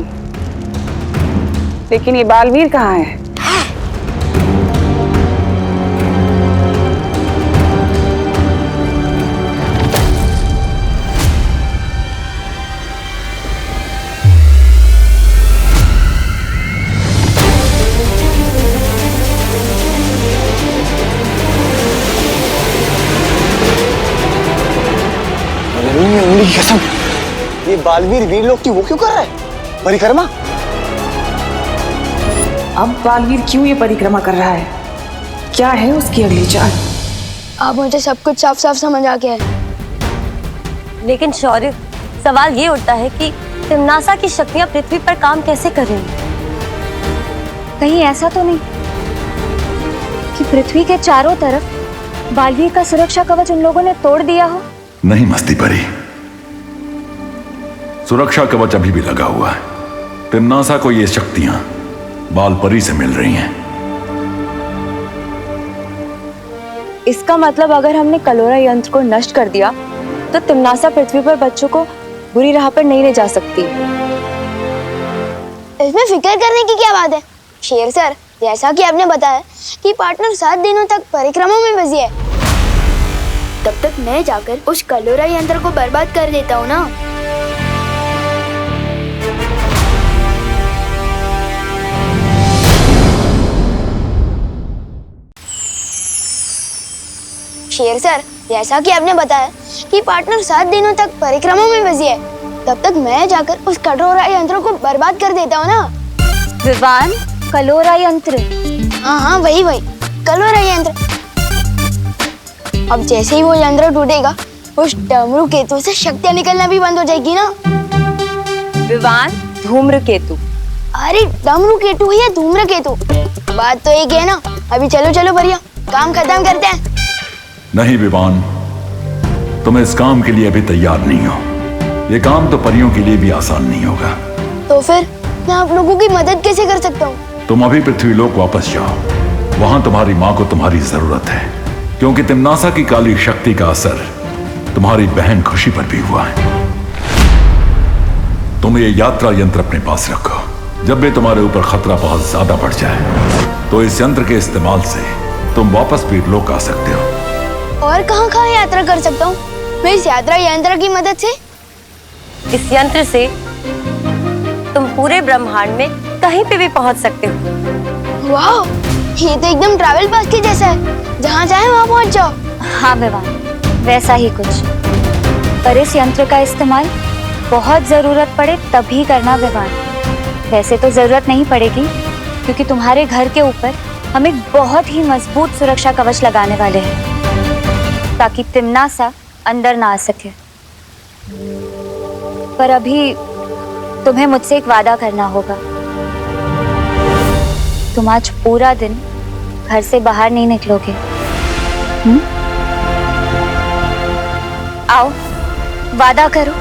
लेकिन ये बालवीर कहाँ है? उंगली की कसम, ये बालवीर वीरलोक की वो क्यों कर रहा है? परिक्रमा? अब बालवीर क्यों ये परिक्रमा कर रहा है? क्या है उसकी अगली चाल? अब मुझे सब कुछ साफ साफ समझ आ गया है। लेकिन शौर्य, सवाल ये उठता है कि तिम्नासा की शक्तियां पृथ्वी पर काम कैसे कर रही हैं? कहीं ऐसा तो नहीं कि पृथ्वी के चारों तरफ बालवीर का सुरक्षा कवच उन लोगों ने तोड़ दिया हो? नहीं मस्ती परी, सुरक्षा कवच अभी भी लगा हुआ है। तिम्नासा को ये शक्तियां बाल परी से मिल रही हैं। इसका मतलब अगर हमने कलोरा यंत्र को नष्ट कर दिया तो तिम्नासा पृथ्वी पर बच्चों को बुरी राह पर नहीं ले जा सकती। इसमें फिक्र करने की क्या बात है शेर सर, जैसा कि आपने बताया कि पार्टनर 7 दिनों तक परिक्रमा में बिजी है, तब तक मैं जाकर उस कलोरा यंत्र को बर्बाद कर देता हूँ ना। शेर सर, जैसा कि आपने बताया कि पार्टनर 7 दिनों तक परिक्रमा में बिजी है, तब तक मैं जाकर उस कलोरा यंत्र को बर्बाद कर देता हूँ ना। विवान, कलोरा यंत्र? हाँ वही कलोरा यंत्र। अब जैसे ही वो यंत्र टूटेगा, उस डमरू केतु से शक्तियाँ निकलना भी बंद हो जाएगी ना। विवान, धूम्रकेतु। अरे डमरू केतु या धूम्रकेतु, बात तो एक है ना। अभी चलो चलो बढ़िया, काम खत्म करते हैं। नहीं विवान, तुम इस काम के लिए अभी तैयार नहीं हो। ये काम तो परियों के लिए भी आसान नहीं होगा। तो फिर मैं आप लोगों की मदद कैसे कर सकता हूँ? तुम अभी पृथ्वीलोक वापस जाओ, वहां तुम्हारी माँ को तुम्हारी जरूरत है, क्योंकि तिम्नासा की काली शक्ति का असर तुम्हारी बहन खुशी पर भी हुआ है। तुम ये यात्रा यंत्र अपने पास रखो। जब भी तुम्हारे ऊपर खतरा बहुत ज्यादा बढ़ जाए तो इस यंत्र के इस्तेमाल से तुम वापस वीरलोक आ सकते हो। और कहाँ यात्रा कर सकता हूँ मैं इस यात्रा यंत्र की मदद से? इस यंत्र से तुम पूरे ब्रह्मांड में कहीं पे भी पहुंच सकते हो। वाह, ये तो एकदम ट्रैवल पास के जैसा है, जहाँ चाहे वहाँ पहुँच जाओ। हाँ विवान, वैसा ही कुछ। पर इस यंत्र का इस्तेमाल बहुत जरूरत पड़े तभी करना विवान। वैसे तो जरूरत नहीं पड़ेगी, क्योंकि तुम्हारे घर के ऊपर हम एक बहुत ही मजबूत सुरक्षा कवच लगाने वाले हैं, ताकि तिम्नासा अंदर ना आ सके। पर अभी तुम्हें मुझसे एक वादा करना होगा। तुम आज पूरा दिन घर से बाहर नहीं निकलोगे। आओ, वादा करो।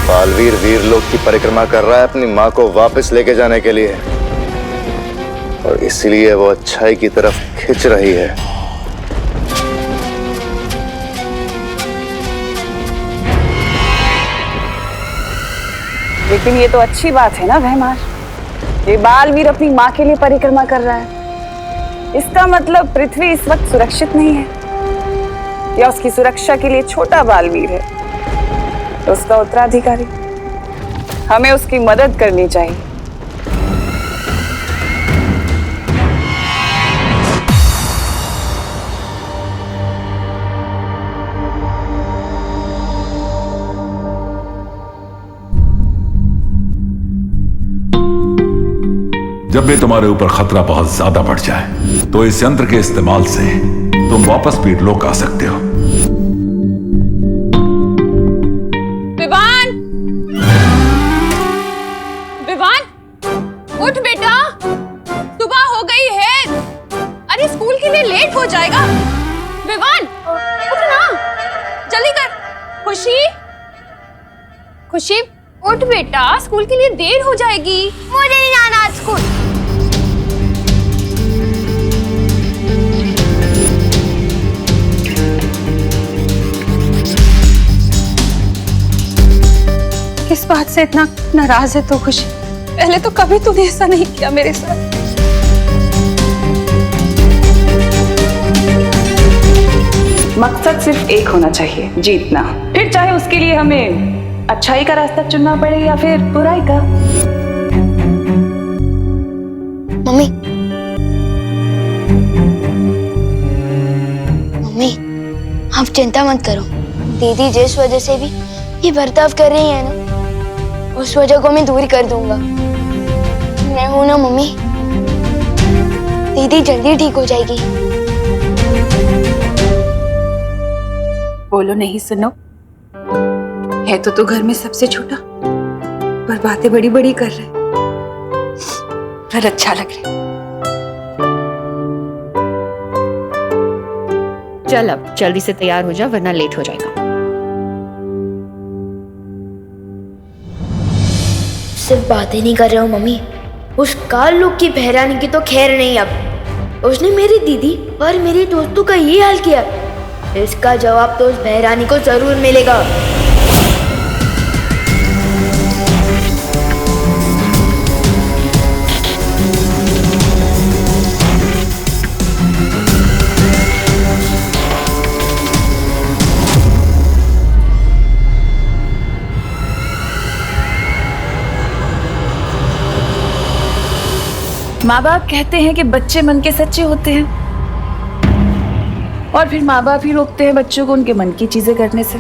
बालवीर वीरलोक की परिक्रमा कर रहा है अपनी माँ को वापस लेके जाने के लिए, और इसलिए वो अच्छाई की तरफ खिंच रही है। लेकिन ये तो अच्छी बात है ना भैमार, ये बालवीर अपनी माँ के लिए परिक्रमा कर रहा है। इसका मतलब पृथ्वी इस वक्त सुरक्षित नहीं है, या उसकी सुरक्षा के लिए छोटा बालवीर है तो उसका उत्तराधिकारी। हमें उसकी मदद करनी चाहिए। जब भी तुम्हारे ऊपर खतरा बहुत ज्यादा बढ़ जाए तो इस यंत्र के इस्तेमाल से तुम वापस पीरलोक आ सकते हो। विवान, विवान, उठ बेटा, सुबह हो गई है। अरे स्कूल के लिए लेट हो जाएगा। विवान, उठ ना, जल्दी कर। खुशी, खुशी, उठ बेटा, स्कूल के लिए देर हो जाएगी। मुझे नहीं जाना आज स्कूल। किस बात से इतना नाराज है तो खुशी? पहले तो कभी तूने ऐसा नहीं किया मेरे साथ। मकसद सिर्फ एक होना चाहिए, जीतना। फिर चाहे उसके लिए हमें अच्छाई का रास्ता चुनना पड़े या फिर बुराई का। मम्मी, मम्मी, आप चिंता मत करो। दीदी जिस वजह से भी ये बर्ताव कर रही है ना, उस वजह को मैं दूर कर दूंगा। मैं हूं ना मम्मी, दीदी जल्दी ठीक हो जाएगी। बोलो नहीं सुनो, है तो तू घर में सबसे छोटा, पर बातें बड़ी बड़ी कर रहे, पर अच्छा लग रहा। चल अब जल्दी से तैयार हो जा वरना लेट हो जाएगा। सिर्फ बातें नहीं कर रहा हूँ मम्मी, उस काल लोग की बहरानी की तो खैर नहीं। अब उसने मेरी दीदी और मेरे दोस्तों का ये हाल किया, इसका जवाब तो उस बहरानी को जरूर मिलेगा। माँ बाप कहते हैं कि बच्चे मन के सच्चे होते हैं, और फिर माँ बाप ही रोकते हैं बच्चों को उनके मन की चीजें करने से,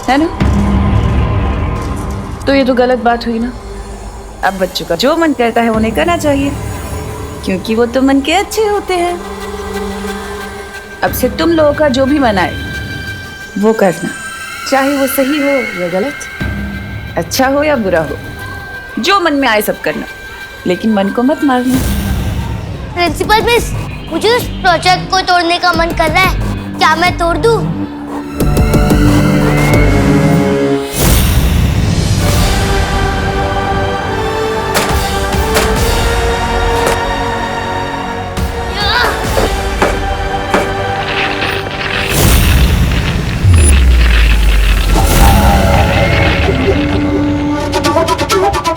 है ना? तो ये तो गलत बात हुई ना। अब बच्चों का जो मन करता है उन्हें करना चाहिए, क्योंकि वो तो मन के अच्छे होते हैं। अब से तुम लोगों का जो भी मन आए वो करना, चाहे वो सही हो या गलत, अच्छा हो या बुरा हो, जो मन में आए सब करना, लेकिन मन को मत मारना। प्रिंसिपल मिस, मुझे उस प्रोजेक्ट को तोड़ने का मन कर रहा है, क्या मैं तोड़ दूं?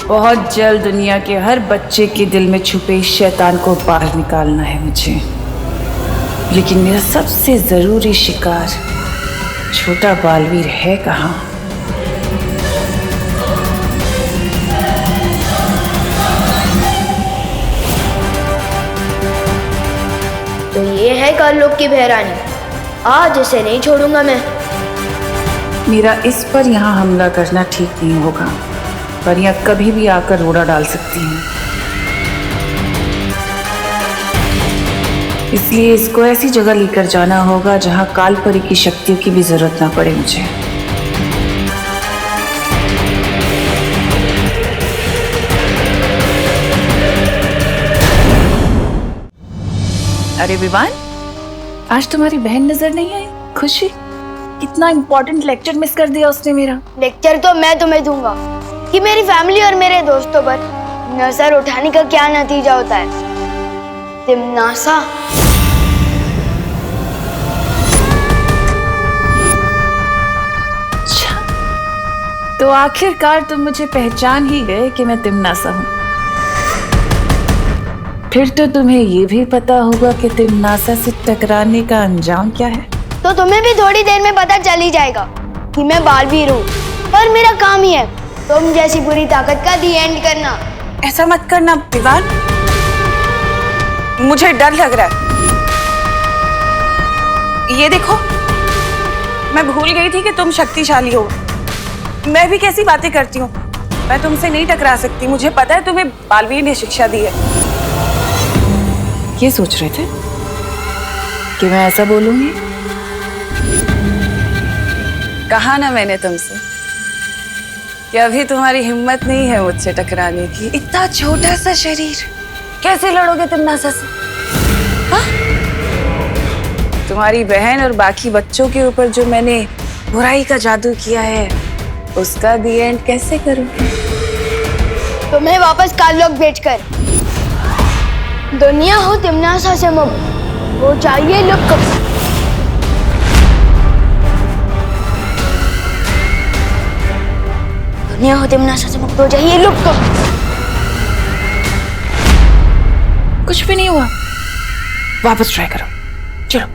बहुत जल्द दुनिया के हर बच्चे के दिल में छुपे इस शैतान को बाहर निकालना है मुझे, लेकिन मेरा सबसे जरूरी शिकार छोटा बालवीर है कहाँ? तो ये है काल लोग की बहरानी, आज इसे नहीं छोड़ूंगा मैं। मेरा इस पर यहाँ हमला करना ठीक नहीं होगा, पर यहाँ कभी भी आकर रोड़ा डाल सकती हैं, इसलिए इसको ऐसी जगह लेकर जाना होगा जहाँ कालपरी की शक्तियों की भी जरूरत ना पड़े मुझे। अरे विवान, आज तुम्हारी बहन नजर नहीं आई? खुशी, कितना इंपॉर्टेंट लेक्चर मिस कर दिया उसने मेरा। लेक्चर तो मैं तुम्हें दूंगा कि मेरी फैमिली और मेरे दोस्तों पर नजर उठाने का क्या नतीजा होता है। तिमनासा, अच्छा, तो आखिरकार तुम मुझे पहचान ही गए कि मैं तिमनासा हूँ। फिर तो तुम्हें ये भी पता होगा कि तिमनासा से टकराने का अंजाम क्या है। तो तुम्हें भी थोड़ी देर में पता चल ही जाएगा कि मैं बालवीर हूँ, और मेरा काम ही है तुम जैसी बुरी ताकत का दी एंड करना। ऐसा मत करना विवान, मुझे डर लग रहा है। ये देखो, मैं भूल गई थी कि तुम शक्तिशाली हो। मैं भी कैसी बातें करती हूँ, मैं तुमसे नहीं टकरा सकती। मुझे पता है तुम्हें बालवीर ने शिक्षा दी है। ये सोच रहे थे कि मैं ऐसा बोलूंगी? कहा ना मैंने तुमसे कि अभी तुम्हारी हिम्मत नहीं है मुझसे टकराने की। इतना छोटा सा शरीर, कैसे लड़ोगे तुम नासा से? हाँ? तुम्हारी बहन और बाकी बच्चों के ऊपर जो मैंने बुराई का जादू किया है, उसका दी एंड कैसे करूंगी? तुम्हें वापस काललोक भेजकर दुनिया हो तिमनासा से मुक्त हो जाइए लुक। दुनिया हो तिमनासा से मुक्त हो जाइए लुक। कुछ भी नहीं हुआ, वापस ट्राई करो। चलो।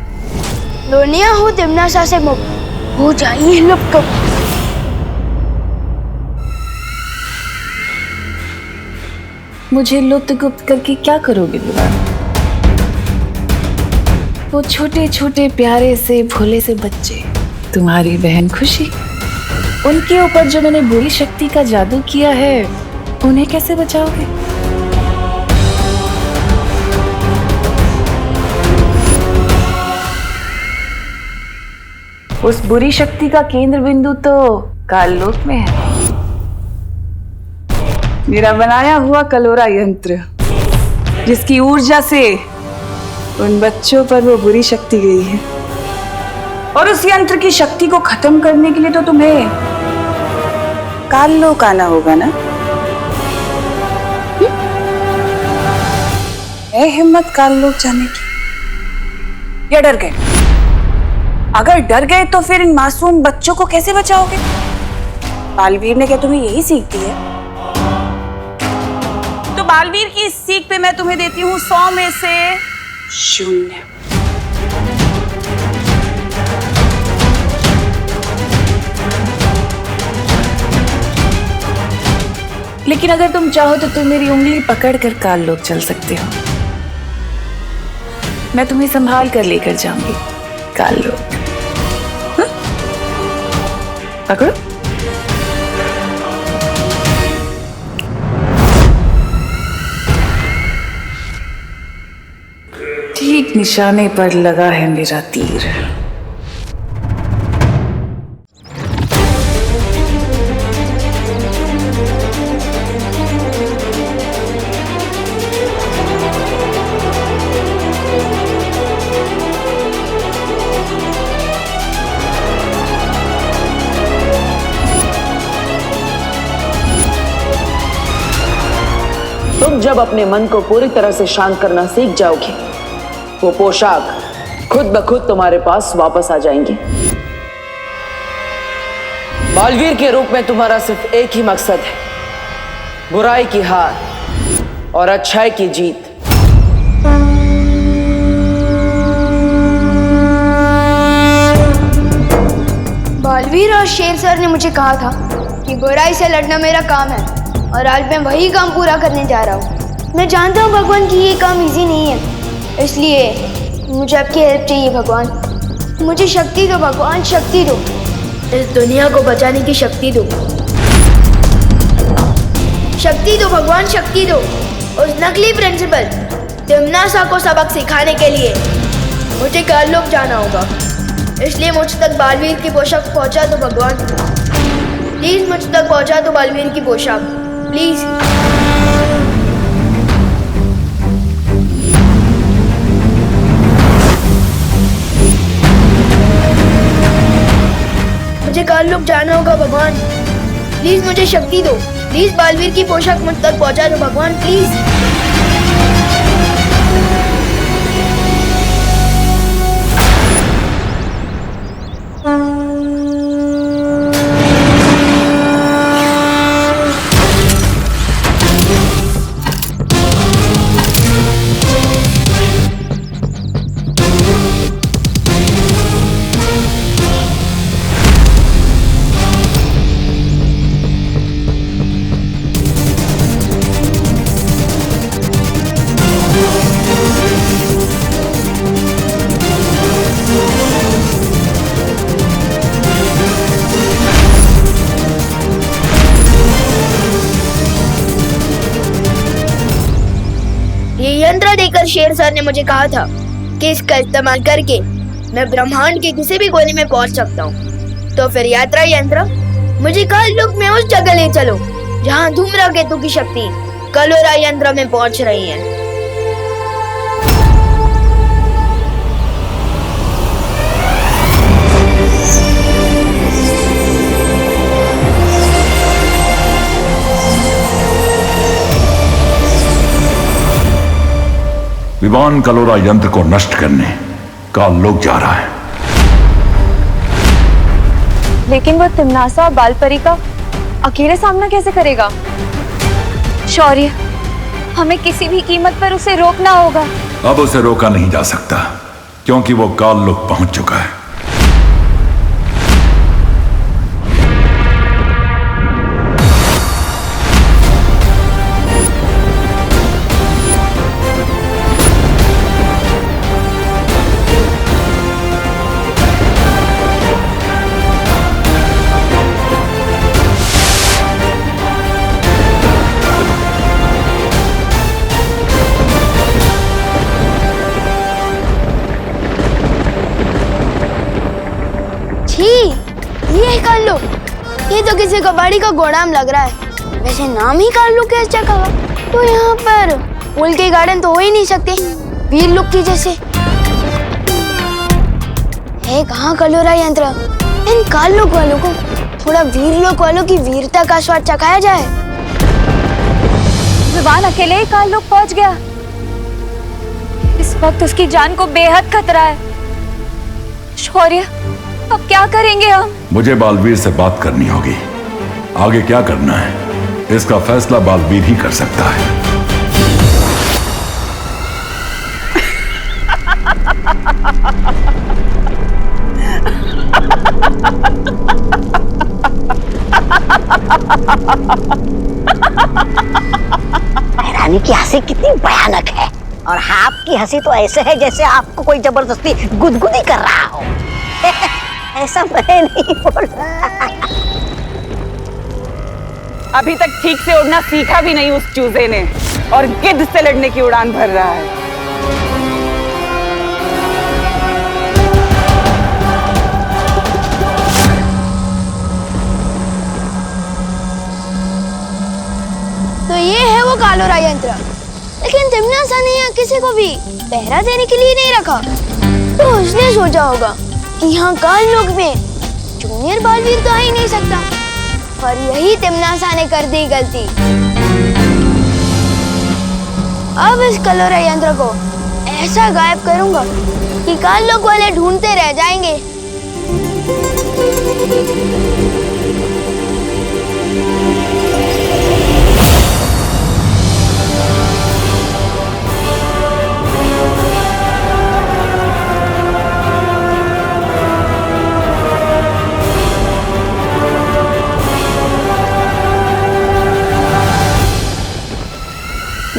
दुनिया हो तिमनासा से मुक्त हो जाइए लुक। मुझे लुप्त गुप्त करके क्या करोगे विवान? वो छोटे छोटे प्यारे से भोले से बच्चे, तुम्हारी बहन खुशी, उनके ऊपर जो मैंने बुरी शक्ति का जादू किया है, उन्हें कैसे बचाओगे? उस बुरी शक्ति का केंद्र बिंदु तो काललोक में है। मेरा बनाया हुआ कलोरा यंत्र, जिसकी ऊर्जा से उन बच्चों पर वो बुरी शक्ति गई है। और उस यंत्र की शक्ति को खत्म करने के लिए तो तुम्हें काललोक आना होगा ना? है हिम्मत काललोक जाने की? या डर गए? अगर डर गए तो फिर इन मासूम बच्चों को कैसे बचाओगे? बालवीर ने क्या तुम्हें यही सीख दी है? तो बालवीर की इस सीख पे मैं तुम्हें देती हूँ 100 में से 0। लेकिन अगर तुम चाहो तो तुम मेरी उंगली पकड़कर काललोक चल सकते हो। मैं तुम्हें संभाल कर लेकर जाऊंगी काललोक। हाँ? पकड़ो। ठीक निशाने पर लगा है मेरा तीर। तुम जब अपने मन को पूरी तरह से शांत करना सीख जाओगे, वो पोशाक खुद ब खुद तुम्हारे पास वापस आ जाएंगे। बालवीर के रूप में तुम्हारा सिर्फ एक ही मकसद है, बुराई की हार और अच्छाई की जीत। बालवीर और शेर सर ने मुझे कहा था कि बुराई से लड़ना मेरा काम है, और आज मैं वही काम पूरा करने जा रहा हूँ। मैं जानता हूँ भगवान कि ये काम इजी नहीं है, इसलिए मुझे आपकी हेल्प चाहिए भगवान। मुझे शक्ति दो भगवान, शक्ति दो। इस दुनिया को बचाने की शक्ति दो। शक्ति दो भगवान, शक्ति दो। उस नकली प्रिंसिपल तिमनासा को सबक सिखाने के लिए मुझे काललोक जाना होगा, इसलिए मुझ तक बालवीर की पोशाक पहुंचा दो भगवान। प्लीज मुझ तक पहुंचा दो बालवीर की पोशाक, प्लीज। मुझे काललोक जाना होगा भगवान, प्लीज मुझे शक्ति दो। प्लीज बालवीर की पोशाक मुझ तक पहुंचा दो भगवान, प्लीज। यंत्र देकर शेर सर ने मुझे कहा था कि इसका इस्तेमाल करके मैं ब्रह्मांड के किसी भी कोने में पहुंच सकता हूँ। तो फिर यात्रा यंत्र मुझे काललोक में उस जगह ले चलो जहाँ धूम्रकेतु की शक्ति कलोरा यंत्र में पहुंच रही है। विवान कलोरा यंत्र को नष्ट करने काललोक जा रहा है। लेकिन वो तिमनासा और बालपरी का अकेले सामना कैसे करेगा? शौर्य, हमें किसी भी कीमत पर उसे रोकना होगा। अब उसे रोका नहीं जा सकता क्योंकि वो काललोक पहुंच चुका है। ये तो किसी कबाड़ी का गोदाम लग रहा है। वैसे नाम ही काललोक है इस जगह का, तो यहाँ पर फूल के गार्डन तो हो ही नहीं सकते वीरलोक की जैसे। है कहाँ कलोरा यंत्र? इन काललोक वालों को थोड़ा वीरलोक वालों की वीरता का स्वाद चखाया जाए। विवान अकेले ही काललोक पहुंच गया। इस वक्त उसकी जान को बेहद खतरा है। शौर्य, अब क्या करेंगे हम? मुझे बालवीर से बात करनी होगी। आगे क्या करना है इसका फैसला बालवीर ही कर सकता है। रानी की हंसी कितनी भयानक है और आपकी हंसी तो ऐसे है जैसे आपको कोई जबरदस्ती गुदगुदी कर रहा हो। ऐसा मैं नहीं बोल रहा। अभी तक ठीक से उड़ना सीखा भी नहीं उस चूजे ने और गिद्ध से लड़ने की उड़ान भर रहा है। तो ये है वो कालोरा यंत्र, लेकिन तिमनासा ने यहाँ किसी को भी पहरा देने के लिए नहीं रखा। तो उसने सोचा होगा कि यहाँ काललोक में जूनियर बालवीर तो आ ही नहीं सकता, पर यही तिमनासा ने कर दी गलती। अब इस कलोरा यंत्र को ऐसा गायब करूंगा कि काललोक वाले ढूंढते रह जाएंगे।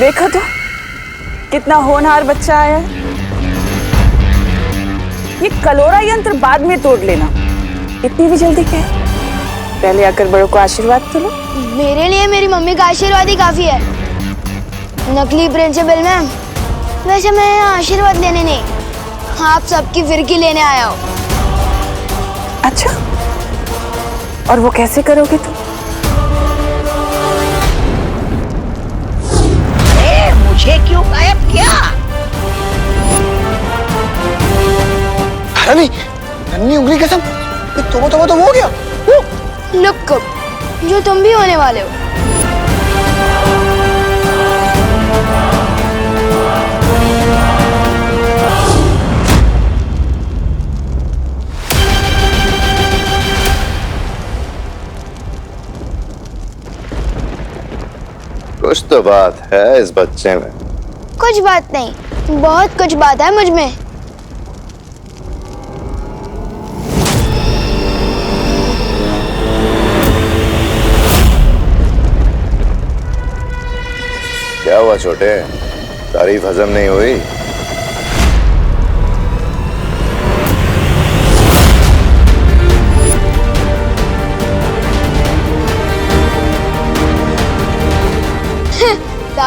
देखो तो कितना होनहार बच्चा आया है। ये कलोरा यंत्र बाद में तोड़ लेना, इतनी भी जल्दी क्या है? पहले आकर बड़ों को आशीर्वाद तो लो। मेरे लिए मेरी मम्मी का आशीर्वाद ही काफी है। नकली प्रिंसिपल मैम, वैसे मैं यहाँ आशीर्वाद लेने नहीं, आप सबकी फिरकी लेने आया हूँ। अच्छा, और वो कैसे करोगे तुम? मुझे क्यों गायब किया? रानी, नन्ही उंगली कसम, तो हो गया। लुक, जो तुम भी होने वाले हो। कुछ तो बात है इस बच्चे में। कुछ बात नहीं, बहुत कुछ बात है मुझ में। क्या हुआ छोटे, तारीफ हजम नहीं हुई?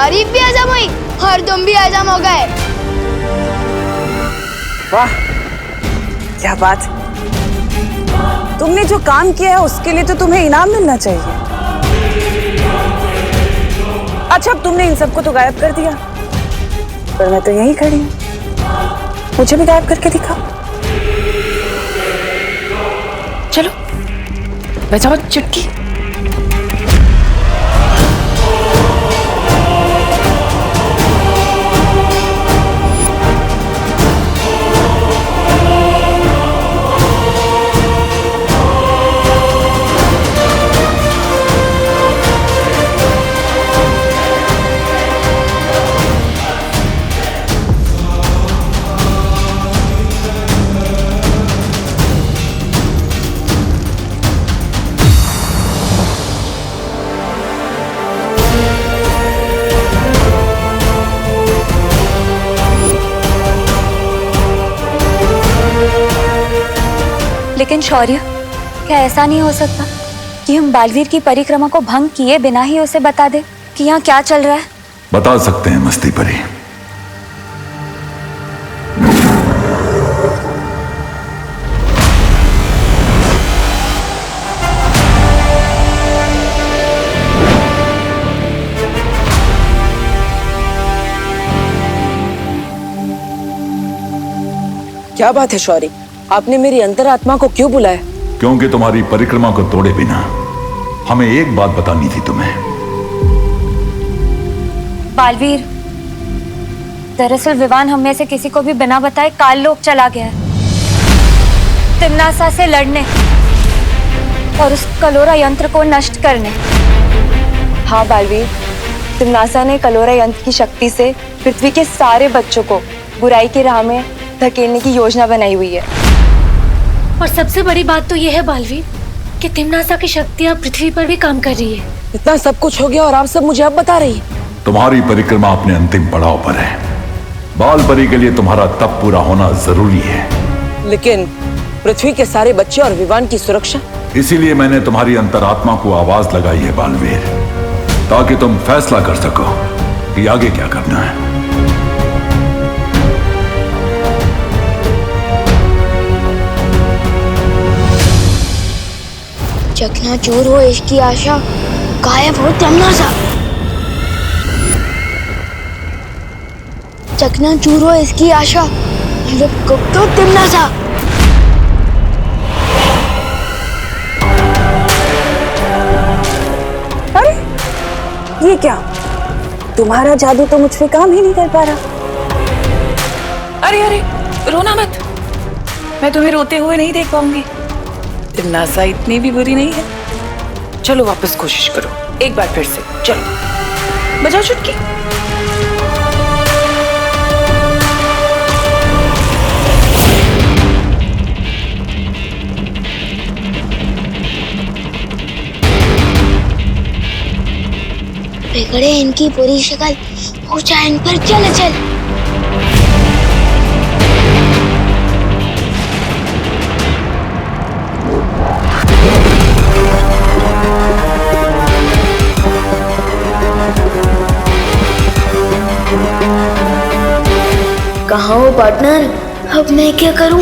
आरिफ भी आजम हुई और तुम भी आजम हो गए। वाह क्या बात। तुमने जो काम किया है उसके लिए तो तुम्हें इनाम मिलना चाहिए। अच्छा अब तुमने इन सबको तो गायब कर दिया, पर मैं तो यहीं खड़ी हूँ, मुझे भी गायब करके दिखा। चलो बजाओ चुटकी। लेकिन शौर्य, क्या ऐसा नहीं हो सकता कि हम बालवीर की परिक्रमा को भंग किए बिना ही उसे बता दे कि यहाँ क्या चल रहा है? बता सकते हैं मस्ती परी। क्या बात है शौर्य, आपने मेरी अंतरात्मा को क्यों बुलाया? क्योंकि तुम्हारी परिक्रमा को तोड़े बिना हमें एक बात बतानी थी तुम्हें। बालवीर, दरअसल विवान हम में से किसी को भी बिना बताए काल लोक चला गया है, तिम्नासा से लड़ने और उस कलोरा यंत्र को नष्ट करने। हाँ बालवीर, तिम्नासा ने कलोरा यंत्र की शक्ति से पृथ्वी के सारे बच्चों को बुराई की राह में धकेलने की योजना बनाई हुई है। और सबसे बड़ी बात तो यह है बालवीर कि तिम्नासा की शक्ति अब पृथ्वी पर भी काम कर रही है। इतना सब कुछ हो गया और आप सब मुझे अब बता रही है? तुम्हारी परिक्रमा अपने अंतिम पड़ाव पर है। बाल परी के लिए तुम्हारा तप पूरा होना जरूरी है। लेकिन पृथ्वी के सारे बच्चे और विवान की सुरक्षा? इसीलिए मैंने तुम्हारी अंतरात्मा को आवाज लगाई है बालवीर, ताकि तुम फैसला कर सको कि आगे क्या करना है। चकनाचूर हो इसकी आशा, गायब हो तिम्नासा। चकनाचूर हो इसकी आशा, लुप्त हो तिम्नासा। अरे ये क्या, तुम्हारा जादू तो मुझ पे काम ही नहीं कर पा रहा। अरे अरे रोना मत, मैं तुम्हें रोते हुए नहीं देख पाऊंगी। तिम्नासा इतनी भी बुरी नहीं है। चलो वापस कोशिश करो, एक बार फिर से। चलो बजाओ चुटकी। बिगड़े इनकी पूरी शक्ल, ऊंचा इन पर चल चल। कहाँ हो पार्टनर, अब मैं क्या करूं?